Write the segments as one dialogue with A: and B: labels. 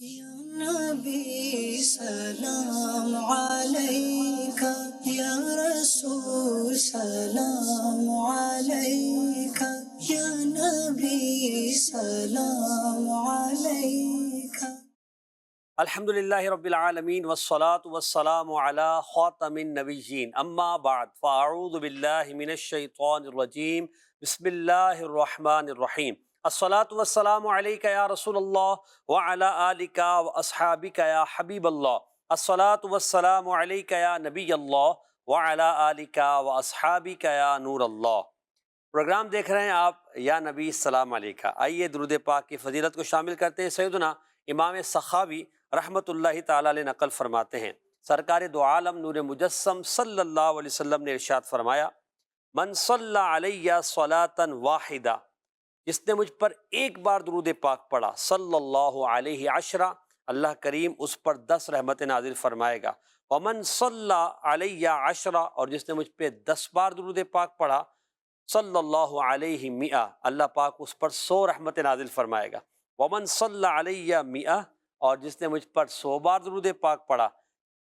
A: یا نبی سلام علیکہ، یا رسول سلام علیکہ، یا نبی سلام علیکہ۔
B: الحمدللہ رب العالمین والصلاة والسلام علی خاتم النبیین اما بعد فاعوذ باللہ من الشیطان الرجیم بسم اللہ الرحمن الرحیم الصلاة والسلام علیکہ یا رسول اللہ وعلی آلکہ واصحابکہ یا حبیب اللہ الصلاة والسلام علیکہ یا نبی اللہ وعلی آلکہ واصحابکہ یا نور اللہ۔ پروگرام دیکھ رہے ہیں آپ یا نبی السلام علیکہ۔ آئیے درود پاک کی فضیلت کو شامل کرتے ہیں۔ سیدنا امام سخاوی رحمۃ اللہ تعالیٰ علیہ نقل فرماتے ہیں، سرکار دو عالم نور مجسم صلی اللہ علیہ وسلم نے ارشاد فرمایا، من صلی علیہ صلاۃ واحدہ، جس نے مجھ پر ایک بار درود پاک پڑھا، صلی اللہ علیہ عشرہ، اللہ کریم اس پر 10 رحمت نازل فرمائے گا۔ ومن صلی علیہ عشرہ، اور جس نے مجھ پہ 10 بار درود پاک پڑھا، صلی اللہ علیہ مئہ، اللہ پاک اس پر 100 رحمت نازل فرمائے گا۔ ومن صلی علیہ مئہ، اور جس نے مجھ پر 100 بار درود پاک پڑھا،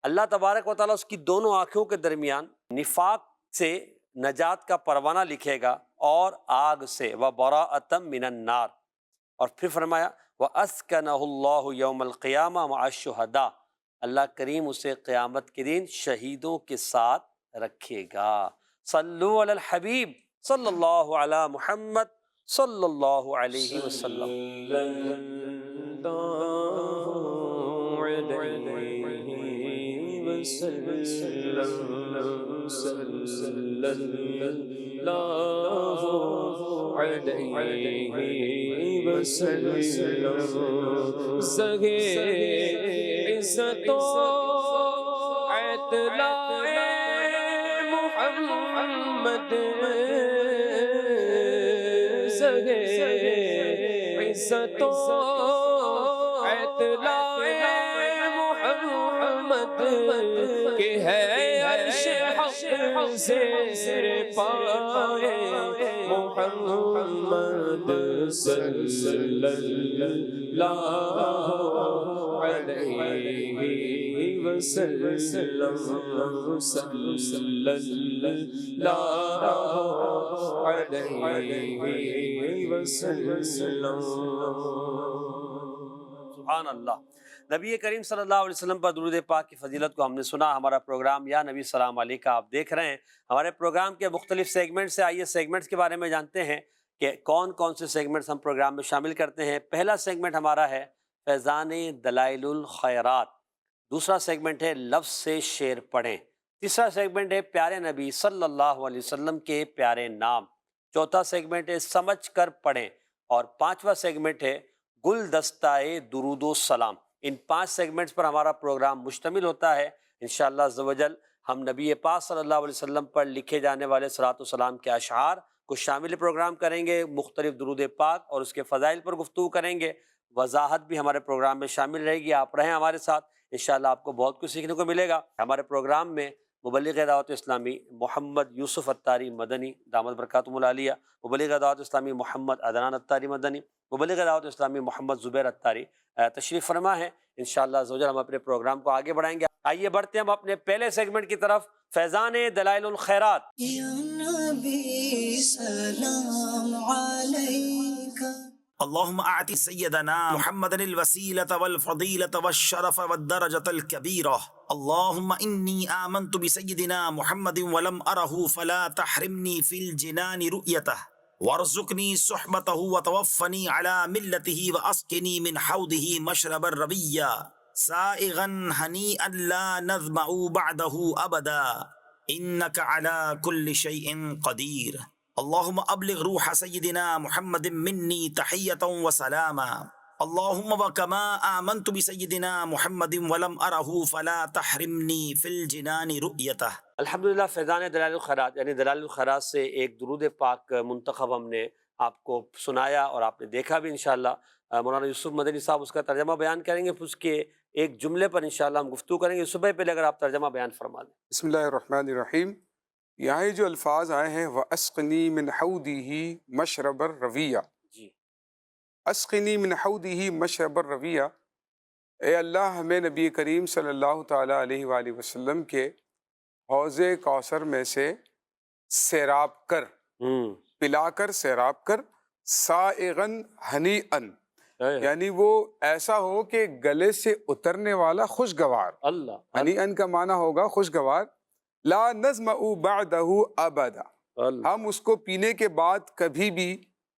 B: اللہ تبارک و تعالیٰ اس کی دونوں آنکھوں کے درمیان نفاق سے نجات کا پروانہ لکھے گا اور آگ سے، وبراءۃ من النار۔ اور پھر فرمایا وَأَسْكَنَهُ اللَّهُ يَوْمَ الْقِيَامَةِ مَعَ الشُّهَدَاءِ، اللہ کریم اسے قیامت کے دن شہیدوں کے ساتھ رکھے گا۔ صلو علی الحبیب صلی اللہ علی محمد صلی اللہ علیہ وسلم۔
C: زہے عزت و اعتلاء محمد، زہے عزت و اعتلاء محمد کہ ہے عرش حق سے پائے محمد صلی اللہ علیہ وسلم، صلی اللہ علیہ وسلم۔
B: سبحان اللہ۔ نبی کریم صلی اللہ علیہ وسلم پر درود پاک کی فضیلت کو ہم نے سنا۔ ہمارا پروگرام یا نبی السلام علیکہ آپ دیکھ رہے ہیں۔ ہمارے پروگرام کے مختلف سیگمنٹ سے آئیے سیگمنٹس کے بارے میں جانتے ہیں کہ کون کون سے سیگمنٹس ہم پروگرام میں شامل کرتے ہیں۔ پہلا سیگمنٹ ہمارا ہے فیضان دلائل الخیرات، دوسرا سیگمنٹ ہے لفظ سے شعر پڑھیں، تیسرا سیگمنٹ ہے پیارے نبی صلی اللہ علیہ وسلم کے پیارے نام، چوتھا سیگمنٹ ہے سمجھ کر پڑھیں، اور پانچواں سیگمنٹ ہے گلدستہ درود و سلام۔ ان 5 سیگمنٹس پر ہمارا پروگرام مشتمل ہوتا ہے۔ انشاءاللہ عز و جل ہم نبی پاک صلی اللہ علیہ وسلم پر لکھے جانے والے صلاۃ و سلام کے اشعار کو شامل پروگرام کریں گے، مختلف درود پاک اور اس کے فضائل پر گفتگو کریں گے، وضاحت بھی ہمارے پروگرام میں شامل رہے گی۔ آپ رہیں ہمارے ساتھ، انشاءاللہ آپ کو بہت کچھ سیکھنے کو ملے گا۔ ہمارے پروگرام میں مبلغ دعوت اسلامی محمد یوسف اتاری مدنی دامت برکاتہم العالیہ، مبلغ دعوت اسلامی محمد عدنان اتاری مدنی، مبلغ دعوت اسلامی محمد زبیر اتاری تشریف فرما ہے۔ انشاءاللہ عز و جل ہم اپنے پروگرام کو آگے بڑھائیں گے۔ آئیے بڑھتے ہیں ہم اپنے پہلے سیگمنٹ کی طرف، فیضان دلائل الخیرات۔
A: یا نبی سلام علیکہ۔
D: اللهم اعط سيدنا محمد الوسيلة والفضيلة والشرف والدرجة الكبيرة. اللهم اني آمنت بسيدنا محمد ولم أره فلا تحرمني في الجنان رؤيته وارزقني صحبته وتوفني على ملته واسقني من حوضه مشرب الربية سائغا هنيئا لا نظمأ بعده أبدا إنك على كل شيء قدير. اللهم ابلغ روح سيدنا محمد مني تحية وسلاما. اللهم وكما آمنت بسيدنا محمد ولم أره فلا تحرمني في الجنان رؤيته.
B: الحمدللہ فیضان دلائل الخیرات یعنی دلائل الخیرات سے ایک درود پاک منتخب ہم نے آپ کو سنایا اور آپ نے دیکھا بھی۔ انشاءاللہ مولانا یوسف مدنی صاحب اس کا ترجمہ بیان کریں گے، پھر اس کے ایک جملے پر انشاءاللہ ہم گفتگو کریں گے۔ صبح پہلے اگر آپ ترجمہ بیان فرما دیں۔
E: بسم اللہ الرحمن الرحیم۔ یہاں یہ جو الفاظ آئے ہیں وَأَسْقِنِي مِنْ حَوْدِهِ مَشْرَبَ الرَّوِيَّةِ،
B: جی
E: اسقنی من حوضه مشرب الرویہ، اے اللہ ہمیں نبی کریم صلی اللہ تعالیٰ علیہ وآلہ وسلم کے حوض کوثر میں سے سیراب کر، پلا کر، سیراب کر، سائغن ہنیئن، یعنی وہ ایسا ہو کہ گلے سے اترنے والا خوشگوار.
B: اللہ
E: ہنیئن کا معنی ہوگا خوشگوار. لا نظمأ بعدہ ابدا، ہم اس کو پینے کے بعد کبھی بھی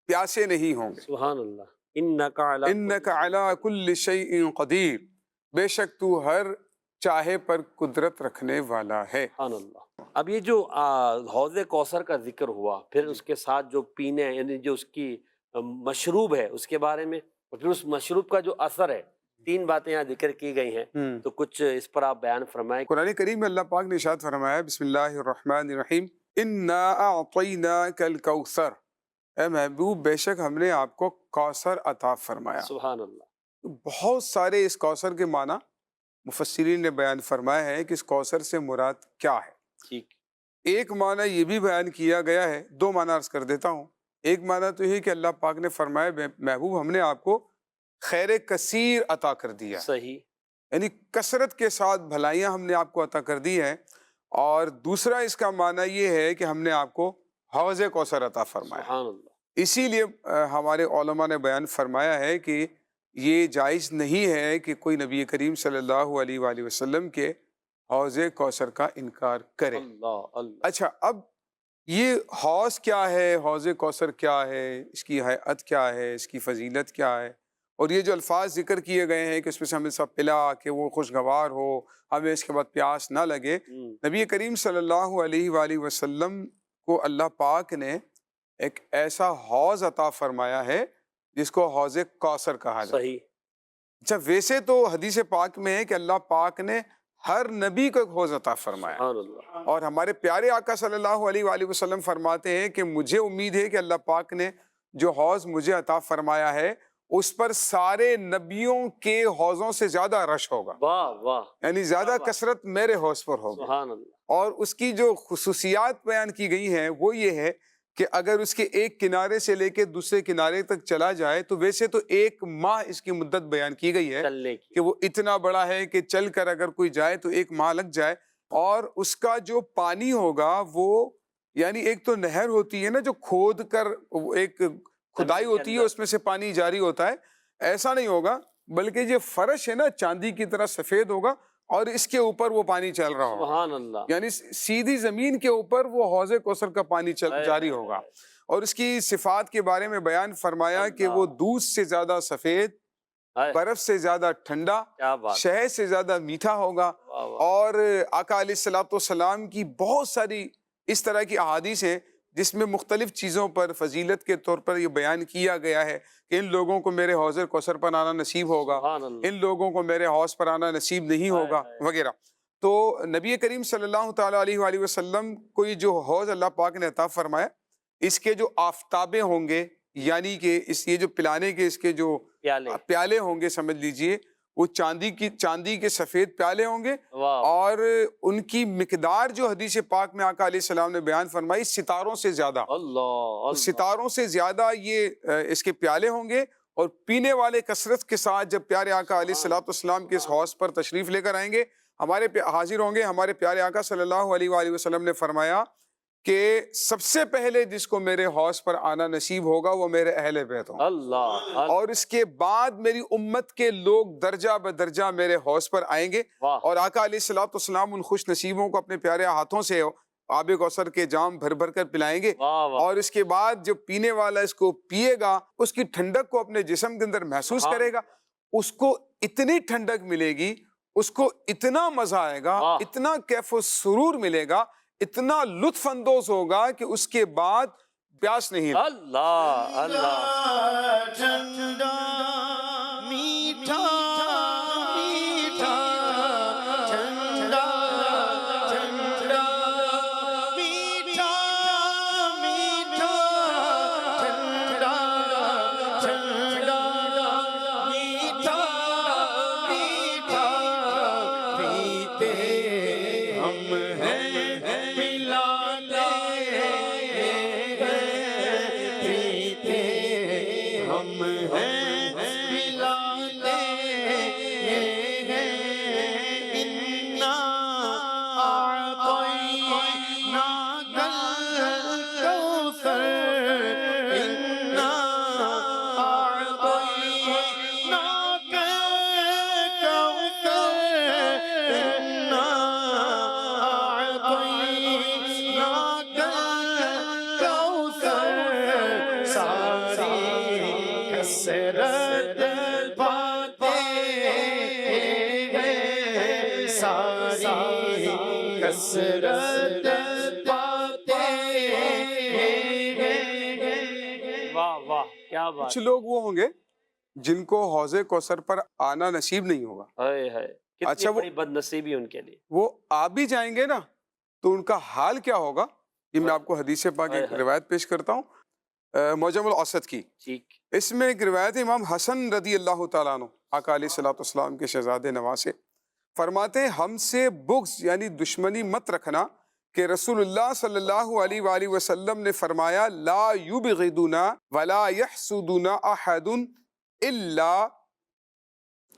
E: پیاسے نہیں ہوں گے.
B: سبحان اللہ. انک
E: علی کل شیء قدیر، بے شک تو ہر چاہے پر قدرت رکھنے والا ہے.
B: سبحان اللہ. اب یہ جو حوض کوثر کا ذکر ہوا، پھر اس کے ساتھ جو پینے یعنی جو اس کی مشروب ہے اس کے بارے میں، اور پھر اس مشروب کا جو اثر ہے، تین باتیں یہاں ذکر کی گئی ہیں، تو کچھ اس پر آپ بیان فرمائیں.
E: قرآن کریم میں اللہ پاک نے ارشاد فرمایا، بسم اللہ الرحمن الرحیم، انا اعطیناک الکوثر، اے محبوب بے شک ہم نے آپ کو کوثر عطا فرمایا.
B: سبحان اللہ.
E: بہت سارے اس کوثر کے معنی مفسرین نے بیان فرمایا ہے کہ اس کوثر سے مراد کیا ہے.
B: ٹھیک.
E: ایک معنی یہ بھی بیان کیا گیا ہے، دو معنی عرض کر دیتا ہوں. ایک معنی تو یہ کہ اللہ پاک نے فرمایا محبوب ہم نے آپ کو خیر کثیر عطا کر دیا،
B: صحیح،
E: یعنی کثرت کے ساتھ بھلائیاں ہم نے آپ کو عطا کر دی ہیں. اور دوسرا اس کا معنی یہ ہے کہ ہم نے آپ کو حوض کوثر عطا فرمایا.
B: سبحان اللہ.
E: اسی لیے ہمارے علماء نے بیان فرمایا ہے کہ یہ جائز نہیں ہے کہ کوئی نبی کریم صلی اللہ علیہ وآلہ وسلم کے حوض کوثر کا انکار کرے.
B: اللہ اللہ.
E: اچھا، اب یہ حوض کیا ہے، حوض کوثر کیا ہے، اس کی حیت کیا ہے، اس کی فضیلت کیا ہے، اور یہ جو الفاظ ذکر کیے گئے ہیں کہ اس میں سے ہمیں سب پلا کہ وہ خوشگوار ہو، ہمیں اس کے بعد پیاس نہ لگے. نبی کریم صلی اللہ علیہ وآلہ وسلم کو اللہ پاک نے ایک ایسا حوض عطا فرمایا ہے جس کو حوض کوثر کہا جاتا ہے.
B: صحیح.
E: اچھا، ویسے تو حدیث پاک میں ہے کہ اللہ پاک نے ہر نبی کو ایک حوض عطا فرمایا،
B: سبحان اللہ.
E: اور ہمارے پیارے آقا صلی اللہ علیہ وآلہ وسلم فرماتے ہیں کہ مجھے امید ہے کہ اللہ پاک نے جو حوض مجھے عطا فرمایا ہے اس پر سارے نبیوں کے حوضوں سے زیادہ رش ہوگا.
B: واہ واہ.
E: یعنی زیادہ کثرت میرے حوض پر ہوگی.
B: سبحان اللہ.
E: اور اس کی جو خصوصیات بیان کی گئی ہیں وہ یہ ہے کہ اگر اس کے ایک کنارے سے لے کے دوسرے کنارے تک چلا جائے تو ویسے تو 1 ماہ اس کی مدت بیان کی گئی ہے
B: چلنے کی.
E: کہ وہ اتنا بڑا ہے کہ چل کر اگر کوئی جائے تو 1 ماہ لگ جائے. اور اس کا جو پانی ہوگا وہ یعنی ایک تو نہر ہوتی ہے نا جو کھود کر ایک کھدائی ہوتی ہے اس میں سے پانی جاری ہوتا ہے، ایسا نہیں ہوگا، بلکہ یہ فرش ہے نا چاندی کی طرح سفید ہوگا اور اس کے اوپر وہ پانی چل رہا ہوگا.
B: سبحان اللہ.
E: یعنی سیدھی زمین کے اوپر وہ حوض کوثر کا پانی جاری ہوگا. اور اس کی صفات کے بارے میں بیان فرمایا کہ وہ دودھ سے زیادہ سفید، برف سے زیادہ ٹھنڈا، شہد سے زیادہ میٹھا ہوگا. اور آقا علیہ الصلوۃ والسلام کی بہت ساری اس طرح کی احادیث ہیں جس میں مختلف چیزوں پر فضیلت کے طور پر یہ بیان کیا گیا ہے کہ ان لوگوں کو میرے حوض کوثر پر آنا نصیب ہوگا، ان لوگوں کو میرے حوض پر آنا نصیب نہیں ہوگا وغیرہ. تو نبی کریم صلی اللہ تعالیٰ علیہ وآلہ وسلم کو یہ جو حوض اللہ پاک نے عطا فرمایا، اس کے جو آفتابیں ہوں گے، یعنی کہ یہ جو پلانے کے اس کے جو پیالے ہوں گے سمجھ لیجئے، وہ چاندی کے سفید پیالے ہوں گے. اور ان کی مقدار جو حدیث پاک میں آقا علیہ السلام نے بیان فرمائی ستاروں سے زیادہ، ستاروں سے زیادہ یہ اس کے پیالے ہوں گے. اور پینے والے کثرت کے ساتھ جب پیارے آقا علیہ السلام کے اس حوض پر تشریف لے کر آئیں گے، حاضر ہوں گے، ہمارے پیارے آقا صلی اللہ علیہ وآلہ وسلم نے فرمایا کہ سب سے پہلے جس کو میرے حوض پر آنا نصیب ہوگا وہ میرے اہل بیت ہوں. اللہ. اور اس کے بعد میری امت کے لوگ درجہ بدرجہ میرے حوض پر آئیں گے. اور آقا علیہ الصلوۃ والسلام ان خوش نصیبوں کو اپنے پیارے ہاتھوں سے آب کوثر کے جام بھر بھر کر پلائیں گے. اور اس کے بعد جو پینے والا اس کو پیے گا اس کی ٹھنڈک کو اپنے جسم کے اندر محسوس کرے گا. اس کو اتنی ٹھنڈک ملے گی، اس کو اتنا مزہ آئے گا، اتنا کیف و سرور ملے گا، اتنا لطف اندوز ہوگا کہ اس کے بعد پیاس نہیں.
B: اللہ اللہ.
A: ٹھنڈا میٹھا میٹھا ٹھنڈا ٹھنڈا میٹھا میٹھا ٹھنڈا ٹھنڈا میٹھا میٹھا پیتے ہم ہیں، ہم ہیں ساری کثرت پاتے ہیں۔
B: واہ واہ کیا بات،
E: کچھ لوگ وہ ہوں گے جن کو حوض کوثر پر آنا نصیب نہیں ہوگا،
B: ہائے ہائے کتنی
E: اچھا، وہ
B: بڑی بد نصیبی ان کے لیے۔
E: وہ آ بھی جائیں گے نا تو ان کا حال کیا ہوگا، یہ میں آپ کو حدیث پاک ایک روایت پیش کرتا ہوں معجم الاوسط کی۔
B: ٹھیک،
E: اس میں ایک روایت ہے امام حسن رضی اللہ تعالیٰ عنہ، آقا علیہ الصلوۃ والسلام کے شہزادے نواسے، فرماتے ہیں ہم سے بغض یعنی دشمنی مت رکھنا، کہ رسول اللہ صلی اللہ علیہ وآلہ وسلم نے فرمایا لا یبغضنا ولا یحسدنا احد الا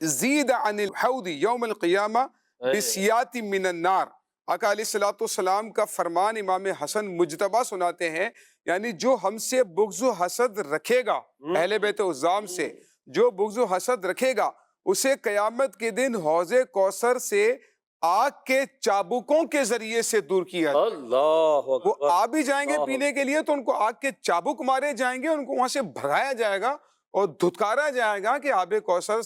E: زید عن الحوض یوم القیامہ بسیات من النار۔ آقا علیہ الصلوۃ والسلام کا فرمان امام حسن مجتبی سناتے ہیں، یعنی جو ہم سے بغض و حسد رکھے گا، اہل بیت عظام سے جو بغض و حسد رکھے گا، اسے قیامت کے دن حوض کوثر سے آگ کے چابکوں کے ذریعے سے دور کیا جائے۔
B: اللہ
E: وہ
B: اکبر،
E: آ بھی جائیں گے پینے کے لیے تو ان کو آگ کے چابک مارے جائیں گے، ان کو وہاں سے بھگایا جائے گا اور دھتکارا جائے گا کہ آب کوثر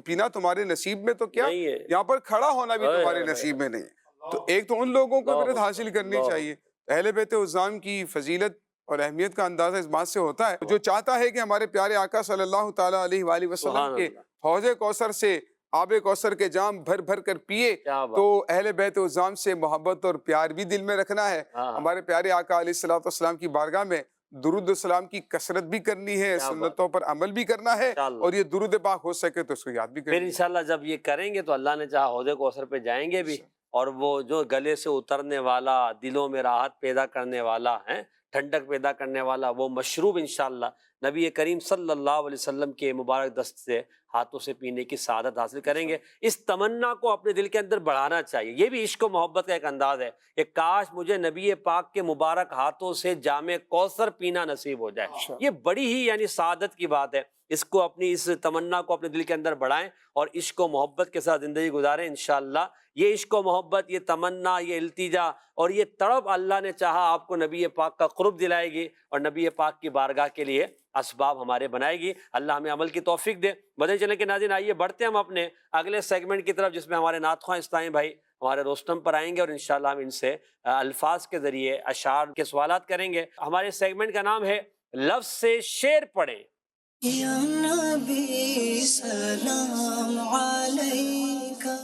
E: پینا تمہارے نصیب میں تو کیا،
B: نہیں ہے۔
E: یہاں پر کھڑا ہونا بھی تمہارے نصیب میں نہیں ہے۔ تو ایک تو ان لوگوں کو عبرت حاصل کرنی چاہیے۔ اہل بیت عظام کی فضیلت اور اہمیت کا اندازہ اس بات سے ہوتا ہے، جو چاہتا ہے کہ ہمارے پیارے آقا صلی اللہ تعالیٰ علیہ وآلہ وسلم کے حوض کوثر سے آب کوثر کے جام بھر بھر کر پیے، تو اہل بیت عظام سے محبت اور پیار بھی دل میں رکھنا ہے۔ ہمارے پیارے آقا علیہ الصلوۃ والسلام کی بارگاہ میں درود السلام کی کثرت بھی کرنی ہے، سنتوں پر عمل بھی کرنا ہے، اور یہ درود پاک ہو سکے تو اس کو یاد بھی
B: پھر
E: کرنا ہے۔
B: انشاءاللہ جب یہ کریں گے تو اللہ نے چاہا حوض کوثر پہ جائیں گے بھی، اور وہ جو گلے سے اترنے والا، دلوں میں راحت پیدا کرنے والا ہے، ٹھنڈک پیدا کرنے والا وہ مشروب انشاءاللہ نبی کریم صلی اللہ علیہ وسلم کے مبارک دست سے ہاتھوں سے پینے کی سعادت حاصل کریں گے۔ اس تمنا کو اپنے دل کے اندر بڑھانا چاہیے، یہ بھی عشق و محبت کا ایک انداز ہے کہ کاش مجھے نبی پاک کے مبارک ہاتھوں سے جام کوثر پینا نصیب ہو جائے۔ یہ بڑی ہی یعنی سعادت کی بات ہے۔ اس کو اپنی اس تمنا کو اپنے دل کے اندر بڑھائیں اور عشق و محبت کے ساتھ زندگی گزاریں انشاءاللہ۔ یہ عشق و محبت، یہ تمنا، یہ التجا اور یہ تڑپ اللہ نے چاہا آپ کو نبی پاک کا قرب دلائے گی اور نبی پاک کی بارگاہ کے لیے اسباب ہمارے بنائے گی۔ اللہ ہمیں عمل کی توفیق دے۔ بدل چلیں کے ناظرین، آئیے بڑھتے ہم اپنے اگلے سیگمنٹ کی طرف، جس میں ہمارے نعت خواں اسلامی بھائی ہمارے روستم پر آئیں گے اور انشاءاللہ ہم ان سے الفاظ کے ذریعے اشعار کے سوالات کریں گے۔ ہمارے سیگمنٹ کا نام ہے لفظ سے شعر پڑھیں۔
F: یا نبی سلام علیکہ۔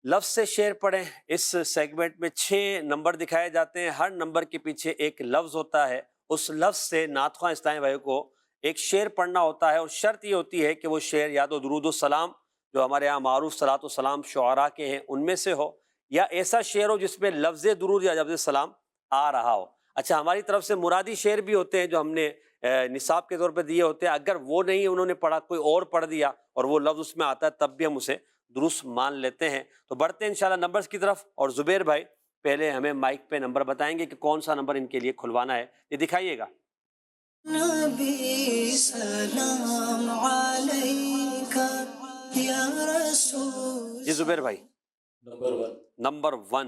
B: لفظ سے شعر پڑھیں، اس سیگمنٹ میں 6 نمبر دکھائے جاتے ہیں، ہر نمبر کے پیچھے ایک لفظ ہوتا ہے، اس لفظ سے نعت خواں اسلامی بھائی کو ایک شعر پڑھنا ہوتا ہے، اور شرط یہ ہوتی ہے کہ وہ شعر یا تو درود السلام جو ہمارے یہاں معروف صلاۃ والسلام شعراء کے ہیں ان میں سے ہو، یا ایسا شعر ہو جس میں لفظ درود یا لفظ سلام آ رہا ہو۔ اچھا، ہماری طرف سے مرادی شعر بھی ہوتے ہیں جو ہم نے نصاب کے طور پہ دیے ہوتے ہیں، اگر وہ نہیں انہوں نے پڑھا، کوئی اور پڑھ دیا اور وہ لفظ اس میں آتا ہے تب بھی ہم اسے درست مان لیتے ہیں۔ تو بڑھتے ہیں انشاءاللہ نمبرز کی طرف، اور زبیر بھائی پہلے ہمیں مائک پہ نمبر بتائیں گے کہ کون سا نمبر ان کے لیے کھلوانا ہے، یہ دکھائیے گا۔
F: نبی سلام علیکہ یا رسول۔
B: جی زبیر بھائی، نمبر 1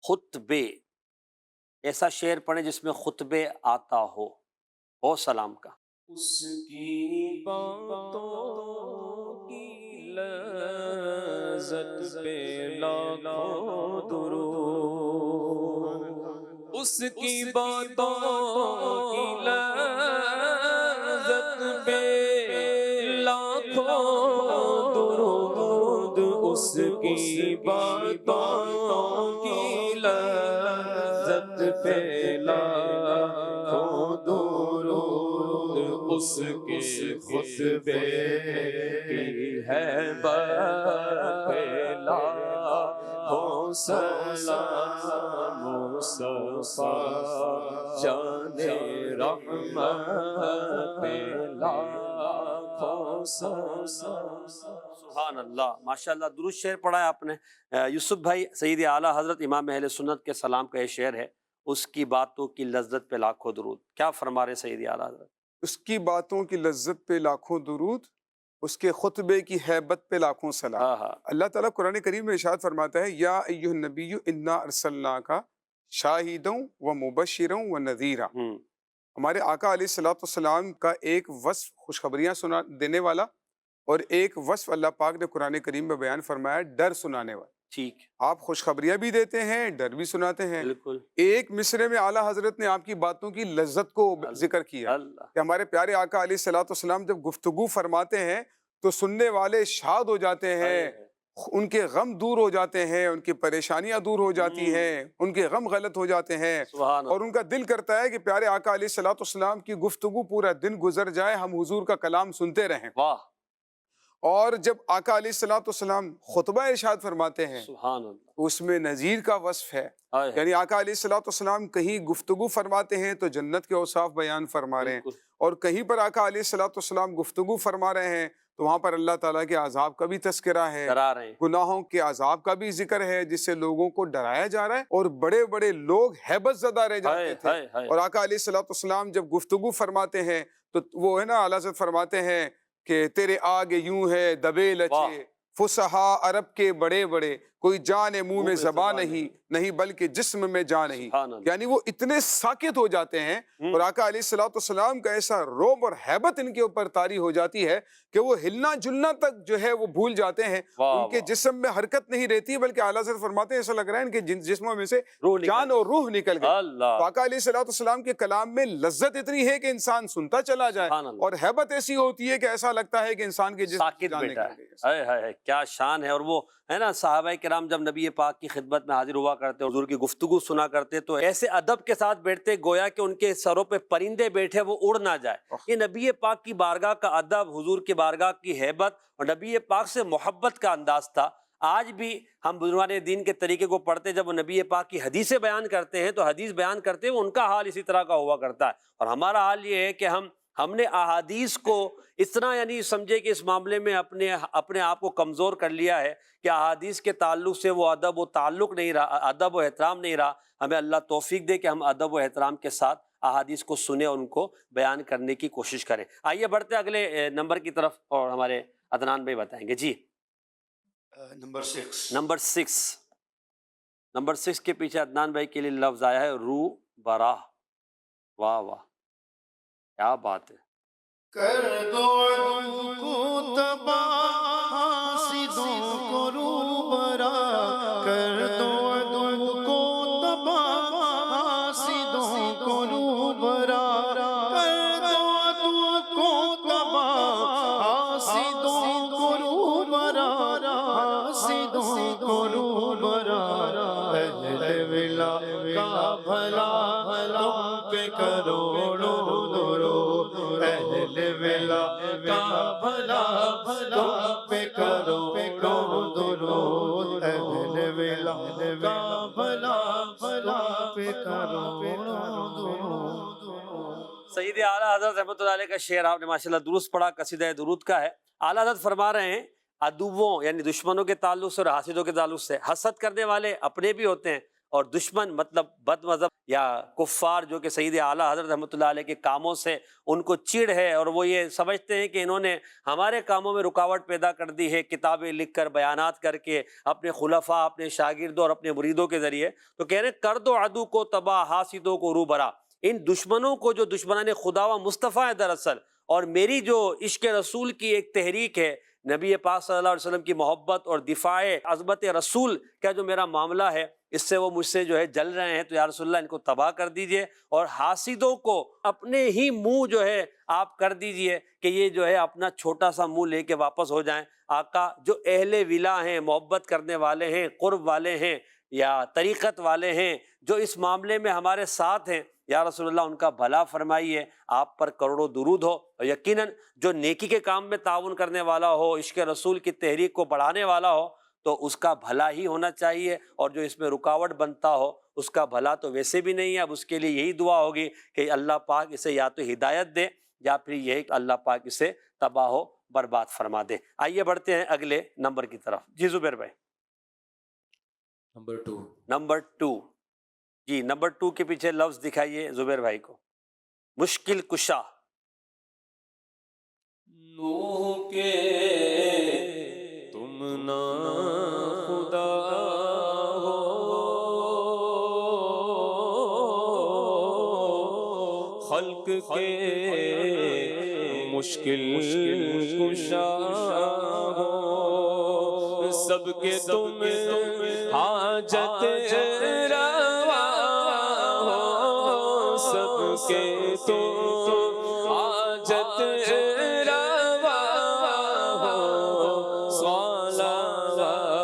B: خطبے، ایسا شعر پڑھیں جس میں خطبے آتا ہو سلام کا۔
C: اس کی باتوں کی لذت پہ لاکھوں درود، اس کی باتوں کی لذت پہ لاکھوں درود، اس کی باتوں کی لذت پہ لاکھوں درود، اس کے خطبے کی ہے پہ لاکھوں سلام، مصطفیٰ جان رحمت پہ لاکھوں سلام۔
B: سبحان اللہ، ماشاءاللہ، درست شعر پڑھا ہے آپ نے۔ یوسف بھائی، سید اعلیٰ حضرت امام اہل سنت کے سلام کا یہ شعر ہے، اس کی باتوں کی لذت پہ لاکھوں درود، کیا فرما رہے سید اعلیٰ حضرت؟
E: اس کی باتوں کی لذت پہ لاکھوں درود، اس کے خطبے کی ہیبت پہ لاکھوں سلام۔ اللہ تعالیٰ قرآن کریم میں ارشاد فرماتا ہے یا ایھا النبی انا ارسلناک شاہدا و مبشرا و نذیرا۔ ہمارے آقا علیہ الصلوۃ والسلام کا ایک وصف خوشخبریاں سنا دینے والا اور ایک وصف اللہ پاک نے قرآن کریم میں بیان فرمایا ڈر سنانے والا.
B: ٹھیک.
E: آپ خوشخبریاں بھی دیتے ہیں، ڈر بھی سناتے ہیں.
B: بالکل.
E: ایک مصرے میں اعلیٰ حضرت نے آپ کی باتوں کی لذت کو ذکر کیا
B: اللہ.
E: کہ ہمارے پیارے آقا علیہ الصلوۃ والسلام جب گفتگو فرماتے ہیں تو سننے والے شاد ہو جاتے ہیں، ان کے غم دور ہو جاتے ہیں، ان کی پریشانیاں دور ہو جاتی ہیں، ان کے غم غلط ہو جاتے ہیں،
B: سبحان
E: اور ان کا دل کرتا ہے کہ پیارے آقا علیہ الصلوۃ والسلام کی گفتگو پورا دن گزر جائے، ہم حضور کا کلام سنتے رہیں.
B: واہ.
E: اور جب آقا علیہ الصلوۃ والسلام خطبہ ارشاد فرماتے ہیں
B: سبحان اللہ.
E: اس میں نذیر کا وصف ہے. یعنی آقا علیہ الصلوۃ والسلام کہیں گفتگو فرماتے ہیں تو جنت کے اوصاف بیان فرما رہے ہیں، اور کہیں پر آقا علیہ الصلوۃ والسلام گفتگو فرما رہے ہیں تو وہاں پر اللہ تعالیٰ کے عذاب کا بھی تذکرہ ہے، گناہوں کے عذاب کا بھی ذکر ہے جس سے لوگوں کو ڈرایا جا رہا ہے، اور بڑے بڑے لوگ ہیبت زدہ رہ جاتے تھے. اور آقا علیہ الصلوۃ والسلام جب گفتگو فرماتے ہیں تو وہ ہے نا اعلیٰ حضرت فرماتے ہیں کہ تیرے آگے یوں ہے دبے لچے فصحا عرب کے بڑے بڑے، کوئی جان منہ میں زبان نہیں بلکہ جسم میں جان نہیں. یعنی وہ اتنے ساکت ہو جاتے ہیں، اور آقا علیہ الصلوۃ والسلام کا ایسا رعب اور ہیبت ان کے اوپر طاری ہو جاتی ہے کہ وہ ہلنا جلنا تک جو ہے وہ بھول جاتے ہیں، ان کے جسم میں حرکت نہیں رہتی، بلکہ اعلیٰ حضرت فرماتے ہیں ایسا لگ رہا ہے ان کے جسموں میں سے جان اور روح نکل گئی. آقا علیہ الصلوۃ والسلام کے کلام میں لذت اتنی ہے کہ انسان سنتا چلا جائے، اور ہیبت ایسی ہوتی ہے کہ ایسا لگتا ہے کہ انسان کے جسم میں جان نکل گئی.
B: کیا شان ہے. اور وہ ہے نا صحابہ کرام جب نبی پاک کی خدمت میں حاضر ہوا کرتے، حضور کی گفتگو سنا کرتے تو ایسے ادب کے ساتھ بیٹھتے گویا کہ ان کے سروں پہ پرندے بیٹھے وہ اڑ نہ جائے. یہ نبی پاک کی بارگاہ کا ادب، حضور کی بارگاہ کی ہیبت اور نبی پاک سے محبت کا انداز تھا. آج بھی ہم بزرگان دین کے طریقے کو پڑھتے جب وہ نبی پاک کی حدیثیں بیان کرتے ہیں تو حدیث بیان کرتے ہیں ان کا حال اسی طرح کا ہوا کرتا ہے. اور ہمارا حال یہ ہے کہ ہم نے احادیث کو اتنا یعنی سمجھے کہ اس معاملے میں اپنے آپ کو کمزور کر لیا ہے کہ احادیث کے تعلق سے وہ ادب و تعلق نہیں رہا، ادب و احترام نہیں رہا. ہمیں اللہ توفیق دے کہ ہم ادب و احترام کے ساتھ احادیث کو سنیں اور ان کو بیان کرنے کی کوشش کریں. آئیے بڑھتے اگلے نمبر کی طرف اور ہمارے عدنان بھائی بتائیں گے. جی نمبر 6 کے پیچھے عدنان بھائی کے لیے لفظ آیا ہے رو برا. واہ واہ کیا بات ہے.
A: کر دو عدو کو تباہ حاسدوں کو روبرا، کر دو عدو کو تباہ حاسدوں کو روبرا، کر دو عدو کو تباہ حاسدوں کو روبرا، حاسدوں کو روبرا. اہل ولا کا بھلا تم پہ کروڑوں درود، اہل ولا کا بھلا تم پہ کروڑوں درود، اہل ولا کا بھلا پہ کروڑوں درود.
B: سید اعلیٰ حضرت رحمۃ اللہ علیہ کا شعر آپ نے ماشاءاللہ درست پڑھا، قصیدہ درود کا ہے. اعلیٰ حضرت فرما رہے ہیں عدووں یعنی دشمنوں کے تعلق سے اور حاسدوں کے تعلق سے، حسد کرنے والے اپنے بھی ہوتے ہیں اور دشمن مطلب بد مذہب یا کفار جو کہ سید اعلیٰ حضرت رحمۃ اللہ علیہ کے کاموں سے ان کو چڑ ہے اور وہ یہ سمجھتے ہیں کہ انہوں نے ہمارے کاموں میں رکاوٹ پیدا کر دی ہے کتابیں لکھ کر، بیانات کر کے، اپنے خلفاء، اپنے شاگردوں اور اپنے مریدوں کے ذریعے. تو کہہ رہے ہیں کر دو عدو کو تباہ حاسدوں کو روبرا. ان دشمنوں کو جو دشمنان خدا و مصطفیٰ ہے دراصل، اور میری جو عشق رسول کی ایک تحریک ہے، نبی پاک صلی اللہ علیہ وسلم کی محبت اور دفاع عظمت رسول کا جو میرا معاملہ ہے، اس سے وہ مجھ سے جو ہے جل رہے ہیں، تو یا رسول اللہ ان کو تباہ کر دیجئے اور حاسدوں کو اپنے ہی منہ جو ہے آپ کر دیجئے کہ یہ جو ہے اپنا چھوٹا سا منہ لے کے واپس ہو جائیں. آقا جو اہل ولا ہیں، محبت کرنے والے ہیں، قرب والے ہیں یا طریقت والے ہیں، جو اس معاملے میں ہمارے ساتھ ہیں، یا رسول اللہ ان کا بھلا فرمائیے. آپ پر کروڑوں درود ہو. اور یقیناً جو نیکی کے کام میں تعاون کرنے والا ہو، عشق رسول کی تحریک کو بڑھانے والا ہو، تو اس کا بھلا ہی ہونا چاہیے، اور جو اس میں رکاوٹ بنتا ہو اس کا بھلا تو ویسے بھی نہیں ہے. اب اس کے لیے یہی دعا ہوگی کہ اللہ پاک اسے یا تو ہدایت دے یا پھر یہ کہ اللہ پاک اسے تباہ و برباد فرما دے. آئیے بڑھتے ہیں اگلے نمبر کی طرف. جی زبیر بھائی. نمبر 2 جی نمبر 2 کے پیچھے لفظ دکھائیے زبیر بھائی کو. مشکل کشا.
C: نوح کے تم نہ خدا ہو، خلق کے مشکل کشا ہو، سب کے تم حاجت روا ہو، سب کے تم حاجت روا ہو، صلوات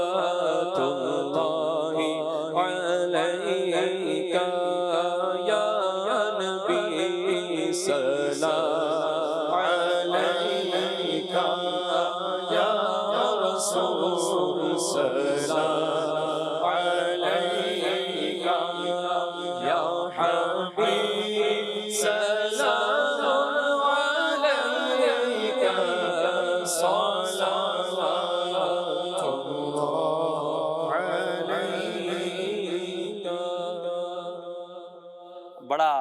C: اللہ علیک یا نبی، سلام علیک یا رسول، سلام علیک یا حبیب، سلام علیک، صلوات اللہ علیک۔
B: بڑا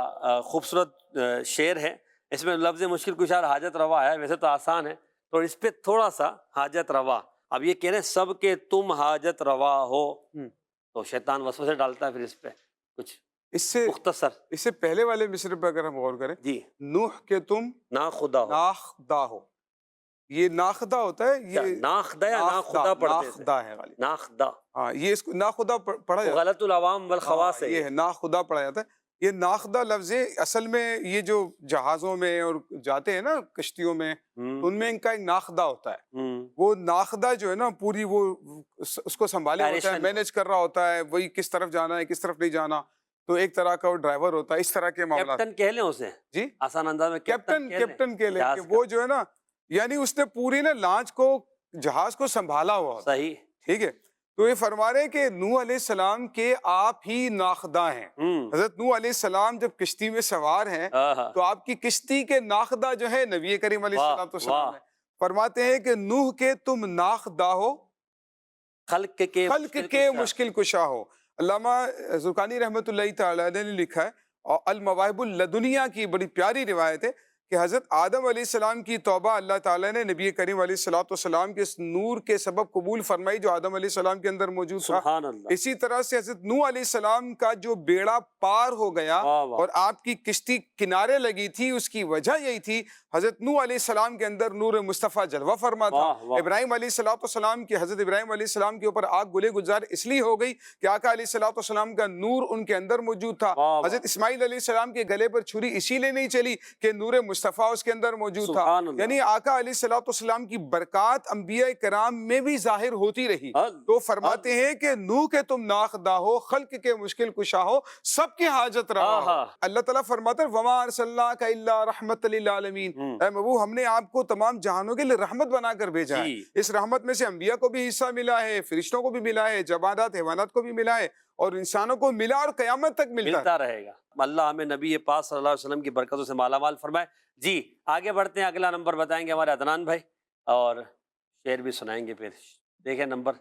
B: خوبصورت شعر ہے، اس میں لفظ مشکل کشا حاجت روا ہے، ویسے تو آسان ہے، تو اس پہ تھوڑا سا حاجت روا، اب یہ کہہ رہے ہیں سب کے تم حاجت روا ہو، تو شیطان وسوسے ڈالتا ہے پھر اس پہ کچھ
E: اس سے
B: مختصر۔
E: اس سے پہلے والے مصرے پہ اگر ہم غور کریں،
B: جی،
E: نوح کے تم
B: نا خدا ہو،
E: ناخدا ہو، یہ ناخدا ہوتا ہے، یہ
B: ناخدا یا نا خدا پڑھتے ہیں،
E: ناخدا ہے غالب،
B: ناخدا،
E: ہاں یہ اس کو ناخدا پڑھا جاتا ہے،
B: غلط العوام والخواص ہے
E: یہ ہے ناخدا پڑھا جاتا ہے۔ یہ ناخدا لفظ اصل میں یہ جو جہازوں میں اور جاتے ہیں نا کشتیوں میں، تو ان میں ان کا ایک ناخدا ہوتا ہے، وہ ناخدا جو ہے نا پوری وہ اس کو سنبھالے ہوتا ہے، مینج کر رہا ہوتا ہے، وہی کس طرف جانا ہے کس طرف نہیں جانا، تو ایک طرح کا وہ ڈرائیور ہوتا ہے، اس طرح کے معاملات۔
B: کیپٹن کہہ لیں اسے،
E: جی
B: آسان انداز میں
E: کیپٹن کہہ لیں کہ وہ جو ہے نا، یعنی اس نے پوری نا لانچ کو، جہاز کو سنبھالا ہوا ہوتا ہے،
B: صحیح،
E: ٹھیک ہے۔ تو یہ فرما رہے ہیں کہ نوح علیہ السلام کے آپ ہی ناخدا ہیں، حضرت نوح علیہ السلام جب کشتی میں سوار ہیں تو آپ کی کشتی کے ناخدا جو ہے نبی کریم علیہ السلام ہے، فرماتے ہیں کہ نوح کے تم ناخدا ہو،
B: خلق کے
E: مشکل کشا ہو۔ علامہ زرقانی رحمۃ اللہ تعالی علیہ نے لکھا ہے، اور المواہب اللدنیہ کی بڑی پیاری روایت ہے کہ حضرت آدم علیہ السلام کی توبہ اللہ تعالیٰ نے نبی کریم علیہ السلام کے اس نور کے سبب قبول فرمائی جو آدم علیہ السلام کے اندر موجود تھا۔
B: سبحان اللہ۔
E: اسی طرح سے حضرت نوح علیہ السلام کا جو بیڑا پار ہو گیا اور آپ کی کشتی کنارے لگی تھی، اس کی وجہ یہی تھی حضرت نوح علیہ السلام کے اندر نور مصطفیٰ جلوہ فرما تھا۔ ابراہیم علیہ السلام کی، حضرت ابراہیم علیہ السلام کے اوپر آگ گلے گزار اس لیے ہو گئی کہ آقا علیہ السلام کا نور ان کے اندر موجود تھا۔ حضرت اسماعیل علیہ السلام کے گلے پر چھری اسی لیے نہیں چلی کہ نور مصطفیٰ اس کے اندر موجود تھا، یعنی آقا علیہ السلام کی برکات انبیاء کرام میں بھی ظاہر ہوتی رہی۔ تو فرماتے ہیں کہ نوح کے تم ناخدا ہو، خلق کے مشکل کشا ہو، سب کی حاجت روا ہو۔ اللہ تعالیٰ فرماتا ہے وَمَا أَرْسَلْنَاكَ إِلَّا رَحْمَةً لِلْعَالَمِينَ، اے محبوب ہم نے آپ کو تمام جہانوں کے لیے رحمت بنا کر بھیجا ہے۔ اس رحمت میں سے انبیاء کو بھی حصہ ملا ہے، فرشتوں کو بھی ملا ہے، جمادات حیوانات کو بھی ملا ہے، اور انسانوں کو ملا اور قیامت تک ملتا
B: رہے گا۔ اللہ ہمیں نبی پاک صلی اللہ علیہ وسلم کی برکتوں سے مالا مال فرمائے۔ جی آگے بڑھتے ہیں، اگلا نمبر بتائیں گے ہمارے عدنان بھائی، اور شعر بھی سنائیں گے۔ پھر دیکھیں نمبر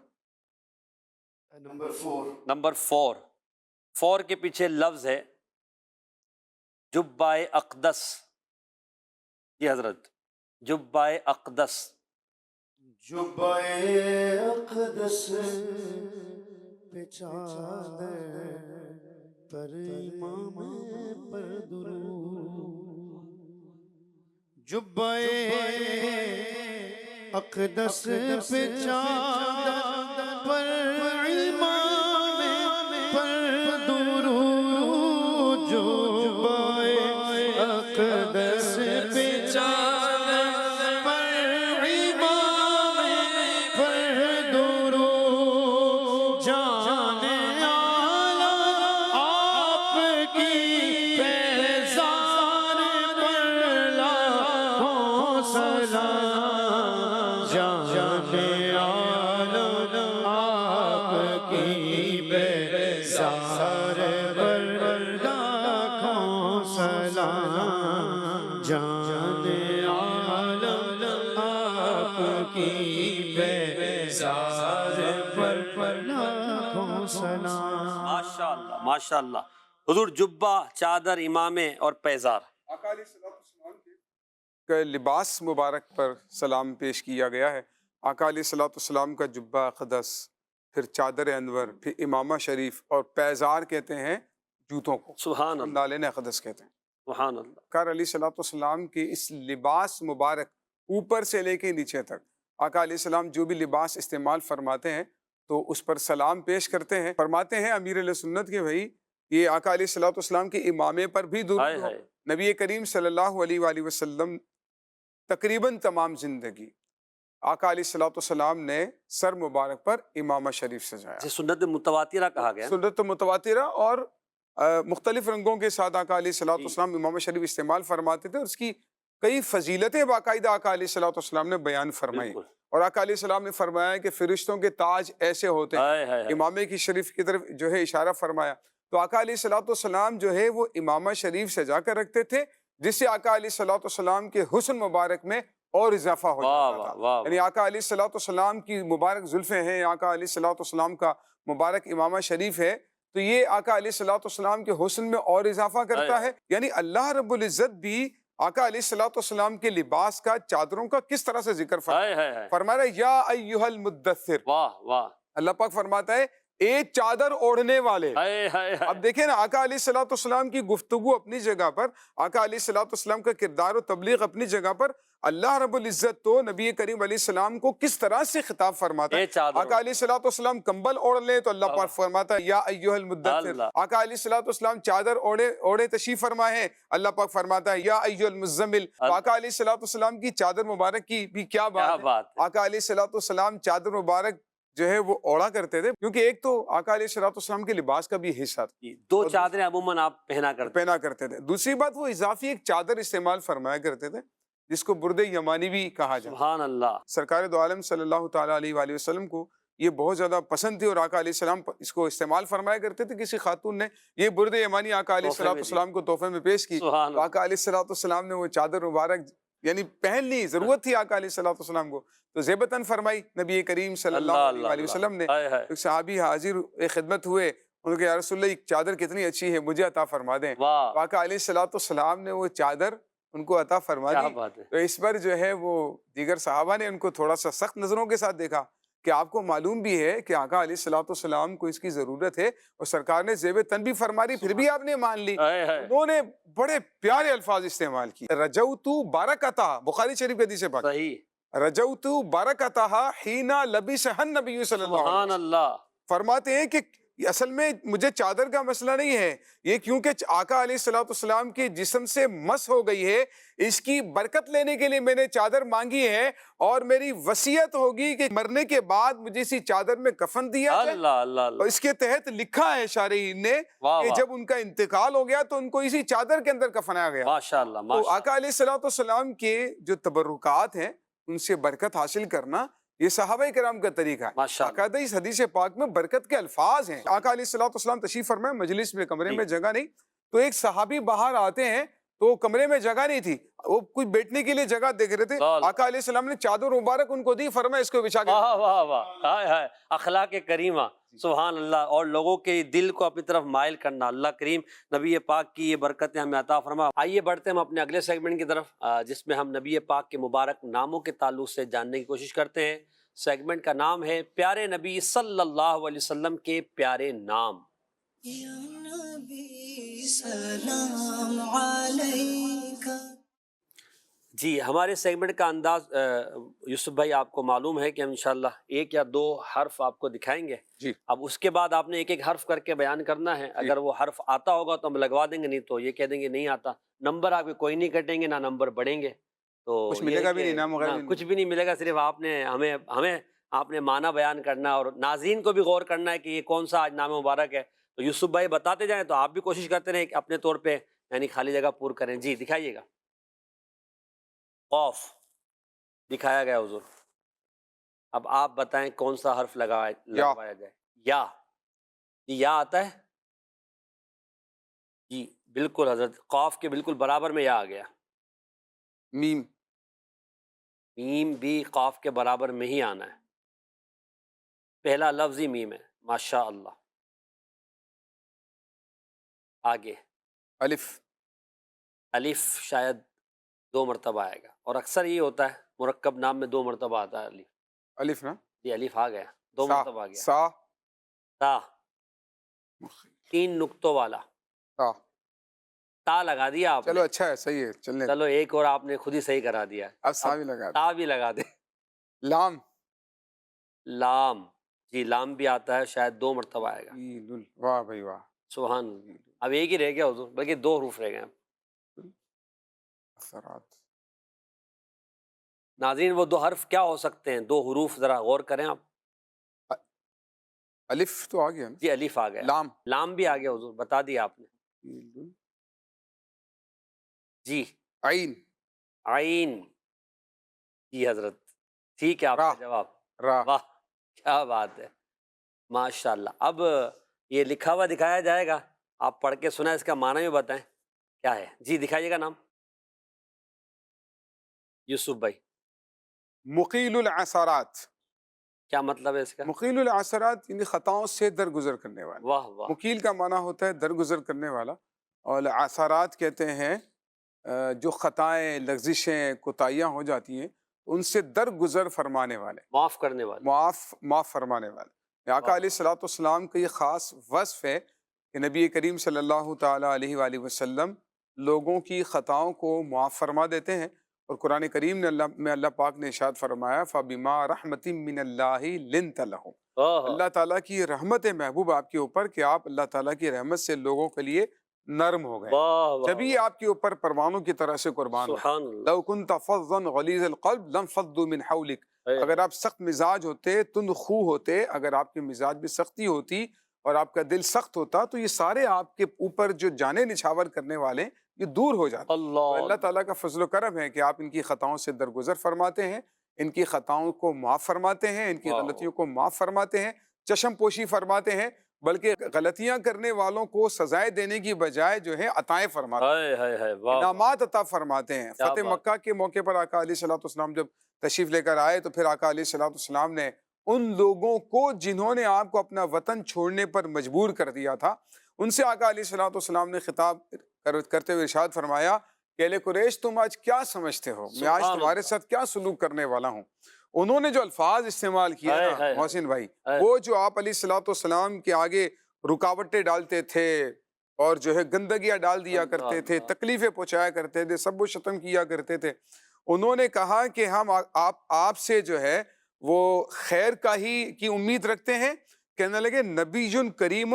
B: 4، 4 کے پیچھے لفظ ہے جبہ اقدس۔ جی حضرت، جبہ اقدس،
A: جبہ اقدس پہ چادر پر امام پر درود، جبہ اقدس پہ چادر پر امام پر درود، جبہ اقدس پہ چادر پر امام پر درود، جان عالم آپ کی پیزار پر لاکھوں سلام، جان عالم آپ کی پیزار پر لاکھوں سلام، جان عالم آپ کی پیزار پر لاکھوں سلام۔
B: ماشاءاللہ ماشاءاللہ۔ حضور جبہ، چادر، امامے اور پیزار،
E: آقا علیہ السلام کے لباس مبارک پر سلام پیش کیا گیا ہے۔ آقا علیہ السلام کا جبہ اقدس، پھر چادر انور، پھر امامہ شریف، اور پیزار کہتے ہیں جوتوں کو،
B: سبحان اللہ،
E: نالین اقدس کہتے ہیں۔
B: سبحان اللہ.
E: سرکار علیہ الصلوۃ والسلام کے اس لباس مبارک اوپر سے لے کے نیچے تک آقا علیہ السلام جو بھی لباس استعمال فرماتے ہیں تو اس پر سلام پیش کرتے ہیں. فرماتے ہیں امیر علیہ سنت کے بھائی یہ آقا علیہ الصلوۃ والسلام کے امامے پر بھی درود
B: ہائے
E: ہو.
B: ہائے.
E: نبی کریم صلی اللہ علیہ وآلہ وسلم تقریباً تمام زندگی آقا علیہ الصلوۃ والسلام نے سر مبارک پر امامہ شریف سجایا.
B: جسے سنت متواترہ کہا گیا.
E: سنت متواترہ اور مختلف رنگوں کے ساتھ آقا علیہ الصلوۃ والسلام امامہ شریف استعمال فرماتے تھے اور اس کی کئی فضیلتیں باقاعدہ آقا علیہ الصلوۃ والسلام نے بیان فرمائی.
B: بالکل.
E: اور آقا علیہ السلام نے فرمایا کہ فرشتوں کے تاج ایسے ہوتے ہیں.
B: ہائے ہائے ہائے.
E: امامے کی شریف کی طرف جو ہے اشارہ فرمایا. تو آقا علیہ الصلوۃ والسلام جو ہے وہ امامہ شریف سجا کر رکھتے تھے جس سے آقا علیہ الصلوۃ والسلام کے حسن مبارک میں اور اضافہ ہو
B: واہ
E: جاتا
B: واہ
E: تھا.
B: واہ.
E: یعنی آقا علیہ الصلوۃ والسلام کی مبارک زلفیں ہیں, آقا علیہ الصلوۃ والسلام کا مبارک امامہ شریف ہے, تو یہ آقا علیہ الصلوۃ والسلام کے حسن میں اور اضافہ کرتا ہے. یعنی اللہ رب العزت بھی آقا علیہ الصلوۃ والسلام کے لباس کا, چادروں کا کس طرح سے ذکر
B: ہائے ہائے ہائے.
E: فرمایا یا ایھا المدثر.
B: واہ واہ.
E: اللہ پاک فرماتا ہے اے چادر اوڑھنے والے.
B: ہائے ہائے ہائے.
E: اب دیکھیں نا آقا علیہ الصلوۃ والسلام کی گفتگو اپنی جگہ پر, آقا علیہ الصلوۃ والسلام کا کردار و تبلیغ اپنی جگہ پر, اللہ رب العزت تو نبی کریم علیہ السلام کو کس طرح سے خطاب فرماتا ہے.
B: اے چادر.
E: آقا علیہ الصلوۃ والسلام کمبل اوڑھ لیں تو اللہ پاک فرماتا ہے یا ایھا المدثر.
B: اللہ.
E: آقا علیہ الصلوۃ والسلام چادر اوڑھے تشریف فرما ہے, اللہ پاک فرماتا ہے یا ایھا المزمل. تو آقا علیہ الصلوۃ والسلام کی چادر مبارک کی بھی کیا
B: کیا
E: بات ہے.
B: بات ہے.
E: آقا علیہ الصلوۃ والسلام چادر مبارک جو ہے وہ اوڑھا کرتے تھے کیونکہ ایک تو آقا علیہ الصلوۃ والسلام کے لباس کا بھی حصہ تھا,
B: جی, دو چادریں عموماً آپ پہنا کرتے
E: تھے. دوسری بات وہ اضافی ایک چادر استعمال فرمایا کرتے تھے جس کو برد یمانی بھی کہا جاتا.
B: سبحان اللہ.
E: سرکار دو عالم صلی اللہ تعالیٰ علیہ وآلہ وسلم کو یہ بہت زیادہ پسند تھی اور آقا علیہ السلام اس کو استعمال فرمایا کرتے تھے. کسی خاتون نے یہ برد یمانی آقا علیہ الصلوۃ والسلام کو تحفے میں پیش کی.
B: سبحان اللہ.
E: آقا علیہ الصلوۃ والسلام نے وہ چادر مبارک یعنی پہن لی, ضرورت تھی آقا علیہ الصلوۃ والسلام کو تو زیبتاً فرمائی نبی کریم صلی اللہ علیہ وآلہ وسلم نے.
B: ہائے ہائے.
E: ایک صحابی حاضر خدمت ہوئے, انہوں نے کہا یا رسول اللہ یہ چادر کتنی اچھی ہے, مجھے عطا فرما دیں.
B: واہ.
E: آقا علیہ الصلوۃ والسلام نے وہ چادر ان کو عطا فرما
B: کیا
E: دی.
B: بات ہے.
E: تو اس پر جو ہے وہ دیگر صحابہ نے ان کو تھوڑا سا سخت نظروں کے ساتھ دیکھا کہ آپ کو معلوم بھی ہے کہ آقا علیہ الصلوۃ والسلام کو اس کی ضرورت ہے اور سرکار نے زیب تن بھی فرما دی, پھر بھی آپ نے مان لی.
B: ہائے ہائے.
E: انہوں نے بڑے پیارے الفاظ استعمال کیے. رجوت برکتہ, بخاری شریف کی حدیث پاک,
B: صحیح.
E: رجوت برکتہ حین لبسہ النبی صلی اللہ علیہ
B: سبحان
E: وسلم.
B: اللہ.
E: فرماتے ہیں کہ اصل میں مجھے چادر کا مسئلہ نہیں ہے, یہ کیونکہ آقا علیہ الصلوۃ والسلام کے جسم سے مس ہو گئی ہے, اس کی برکت لینے کے لیے میں نے چادر مانگی ہے اور میری وصیت ہوگی کہ مرنے کے بعد مجھے اسی چادر میں کفن دیا جائے.
B: اللہ اللہ اللہ.
E: اور اس کے تحت لکھا ہے شارحین نے
B: واہ
E: کہ
B: واہ.
E: جب ان کا انتقال ہو گیا تو ان کو اسی چادر کے اندر کفنایا گیا.
B: ماشاء اللہ
E: تو
B: ماشاء اللہ.
E: آقا علیہ الصلوۃ والسلام کے جو تبرکات ہیں ان سے برکت حاصل کرنا یہ صحابہ کرام کا طریقہ ہے.
B: ماشاء اللہ.
E: باقاعدہ اس حدیث پاک میں برکت کے الفاظ ہیں. آقا علیہ الصلوۃ والسلام تشریف فرمائے, مجلس میں کمرے میں جگہ نہیں, تو ایک صحابی باہر آتے ہیں تو کمرے میں جگہ نہیں تھی, وہ کچھ بیٹھنے کے لیے جگہ دیکھ رہے تھے. آقا علیہ السلام نے چادر مبارک ان کو دی, فرمایا اس کو بچھا کے.
B: واہ واہ واہ. ہائے ہائے. اخلاق کریمہ. سبحان اللہ. اور لوگوں کے دل کو اپنی طرف مائل کرنا. اللہ کریم نبی پاک کی یہ برکتیں ہمیں عطا فرما. آئیے بڑھتے ہم اپنے اگلے سیگمنٹ کی طرف جس میں ہم نبی پاک کے مبارک ناموں کے تعلق سے جاننے کی کوشش کرتے ہیں. سیگمنٹ کا نام ہے پیارے نبی صلی اللہ علیہ وسلم کے پیارے نام.
F: یا نبی سلام علیکہ.
B: جی, ہمارے سیگمنٹ کا انداز یوسف بھائی آپ کو معلوم ہے کہ ہم انشاءاللہ ایک یا دو حرف آپ کو دکھائیں گے.
E: جی.
B: اب اس کے بعد آپ نے ایک ایک حرف کر کے بیان کرنا ہے. اگر وہ حرف آتا ہوگا تو ہم لگوا دیں گے, نہیں تو یہ کہہ دیں گے نہیں آتا. نمبر آپ کے کوئی نہیں کٹیں گے, نہ نمبر بڑھیں گے. تو
E: کچھ ملے گا بھی نہیں, نام وغیرہ بھی نہیں.
B: کچھ بھی نہیں ملے گا. صرف آپ نے ہمیں آپ نے معنی بیان کرنا اور ناظرین کو بھی غور کرنا ہے کہ یہ کون سا آج نام مبارک ہے. تو یوسف بھائی بتاتے جائیں تو آپ بھی کوشش کرتے رہیں کہ اپنے طور پہ یعنی خالی جگہ پور کریں. جی دکھائیے گا. قاف دکھایا گیا حضور. اب آپ بتائیں کون سا حرف لگوایا جائے. یا. یا آتا ہے جی بالکل حضرت. قاف کے بالکل برابر میں یا آ گیا.
E: میم.
B: میم بھی قاف کے برابر میں ہی آنا ہے. پہلا لفظ ہی میم ہے. ماشاء اللہ. آگے
E: الف.
B: الف شاید 2 مرتبہ آئے گا, اور اکثر یہ ہوتا ہے مرکب نام میں 2 مرتبہ آتا ہے الف.
E: الف نا.
B: جی الف آ گیا, 2 مرتبہ آ گیا.
E: سا.
B: تا 3 نقطوں والا.
E: تا.
B: تا لگا دیا آپ
E: چلو اچھا ہے، صحیح ہے، چلنے
B: چلو ایک اور آپ نے خود ہی صحیح کرا دیا،
E: اب سا بھی لگا دیں۔
B: تا بھی لگا دیں۔
E: لام،
B: لام، جی لام بھی آتا ہے، شاید 2 مرتبہ آئے گا۔
E: واہ بھائی واہ،
B: سبحان اللہ، اب ایک ہی رہ گیا حضور، بلکہ 2 حروف رہ گئے ہیں۔
E: اثرات،
B: ناظرین وہ 2 حرف کیا ہو سکتے ہیں؟ 2 حروف، ذرا غور کریں آپ۔
E: الف تو آ گیا نا،
B: جی الف آ گیا،
E: لام،
B: لام بھی آ گیا حضور، بتا دیا آپ نے۔ جی
E: عین،
B: عین، جی حضرت ٹھیک ہے آپ کا
E: را،
B: جواب۔
E: را،
B: واہ کیا بات ہے، ماشاء اللہ۔ اب یہ لکھا ہوا دکھایا جائے گا، آپ پڑھ کے سنا، اس کا معنی بھی بتائیں کیا ہے۔ جی دکھائیے گا نام، یوسف بھائی۔
E: مقیل العثرات،
B: کیا مطلب ہے اس کا؟
E: مقیل العثرات یعنی خطاؤں سے درگزر کرنے والا۔
B: واہ واہ،
E: مقیل کا معنی ہوتا ہے درگزر کرنے والا، اور عثرات کہتے ہیں جو خطائیں، لغزشیں، کوتاہیاں ہو جاتی ہیں ان سے درگزر فرمانے والے،
B: معاف کرنے والے۔
E: معاف فرمانے والے۔ آقا علیہ الصلوۃ والسلام کا یہ خاص وصف ہے کہ نبی کریم صلی اللہ تعالیٰ علیہ وآلہ وسلم لوگوں کی خطاؤں کو معاف فرما دیتے ہیں، اور قرآن کریم نے اللہ پاک نے ارشاد فرمایا فَبِمَا رَحْمَةٍ مِّنَ اللَّهِ لِنْتَ لَهُمْ، اللہ تعالیٰ کی رحمت محبوب آپ کے اوپر کہ آپ اللہ تعالیٰ کی رحمت سے لوگوں کے لیے نرم ہو گئے، جبھی آپ کے اوپر پروانوں کی طرح سے قربان ہو۔
B: سبحان اللہ،
E: لو كنت فظا غلیظ القلب لانفضوا من حولک، اگر آپ سخت مزاج ہوتے، تند خو ہوتے، اگر آپ کے مزاج بھی سختی ہوتی اور آپ کا دل سخت ہوتا تو یہ سارے آپ کے اوپر جو جانے نچھاور کرنے والے یہ دور ہو جاتے۔ اللہ تعالیٰ کا فضل و کرم ہے کہ آپ ان کی خطاؤں سے درگزر فرماتے ہیں، ان کی خطاؤں کو معاف فرماتے ہیں، ان کی غلطیوں کو معاف فرماتے ہیں، چشم پوشی فرماتے ہیں، بلکہ غلطیاں کرنے والوں کو سزائیں دینے کی بجائے جو ہے عطائیں فرماتے ہیں، انعامات عطا فرماتے ہیں۔ فتح مکہ کے موقع پر آقا علیہ الصلوۃ والسلام جب تشریف لے کر آئے تو پھر آقا علیہ الصلوۃ والسلام نے ان لوگوں کو جنہوں نے آپ کو اپنا وطن چھوڑنے پر مجبور کر دیا تھا، ان سے آقا علیہ الصلوۃ والسلام نے خطاب کرتے ہوئے ارشاد فرمایا کہ اہل قریش تم آج کیا سمجھتے ہو، میں آج تمہارے ساتھ کیا سلوک کرنے والا ہوں۔ انہوں نے جو الفاظ استعمال کیے نا محسن بھائی، وہ جو آپ علیہ الصلوۃ والسلام کے آگے رکاوٹیں ڈالتے تھے اور جو ہے گندگیاں ڈال دیا کرتے تھے، تکلیفیں پہنچایا کرتے تھے، سب و شتم کیا کرتے تھے، انہوں نے کہا کہ ہم آپ سے جو ہے وہ خیر کا ہی کی امید رکھتے ہیں۔ کہنے لگے نبی کریم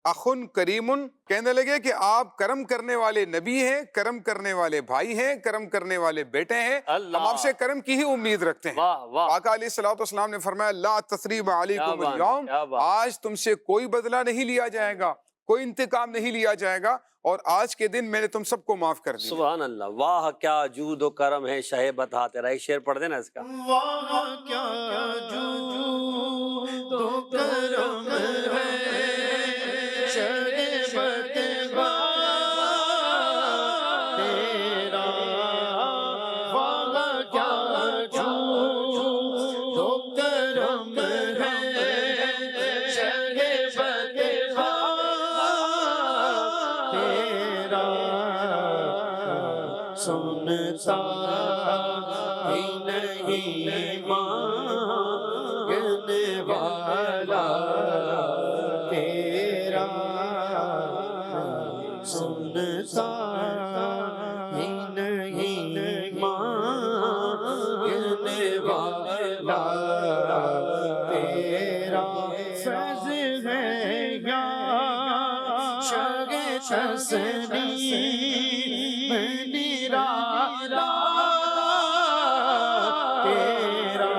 E: اخن کریم، کہنے لگے کہ آپ کرم کرنے والے نبی ہیں، کرم کرنے والے بھائی ہیں، کرم کرنے والے بیٹے ہیں، ہم آپ سے کرم کی ہی امید رکھتے ہیں۔ آقا علیہ الصلوۃ والسلام نے فرمایا لا تثریب علیکم اليوم، آج تم سے کوئی بدلہ نہیں لیا جائے گا، کوئی انتقام نہیں لیا جائے گا، اور آج کے دن میں نے تم سب کو معاف کر دیا۔
B: سبحان اللہ، واہ کیا جود و کرم ہے شہ بتا تیرا۔ ایک شعر پڑھ دینا اس کا۔
A: واہ کیا جود و کرم ہے شریبت با تیرا، واہ کیا جود و کرم ہے شریبت با تیرا، سنتا ہی نہیں مانگنے والا تیرا، سنتا ہی نہیں مانگنے والا تیرا، فیض ہے یا شگ تسلیم نرالا تیرا،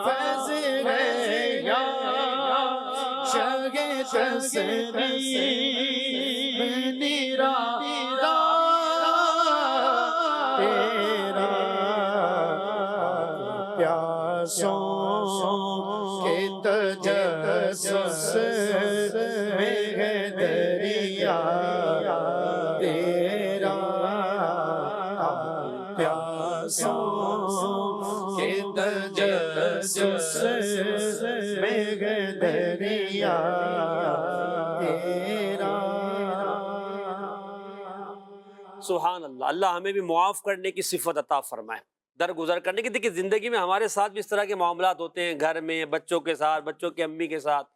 A: فیض ہے یا شگ تسلیم نرالا تیرا، پیاسوں کے تجسس میں ہے دریا تیرا، پیاسوں کے تجسس میں ہے دریا تیرا۔
B: سبحان اللہ، اللہ ہمیں بھی معاف کرنے کی صفت عطا فرمائے، درگزر کرنے کی۔ دیکھیے زندگی میں ہمارے ساتھ بھی اس طرح کے معاملات ہوتے ہیں، گھر میں بچوں کے ساتھ، بچوں کی امی کے ساتھ،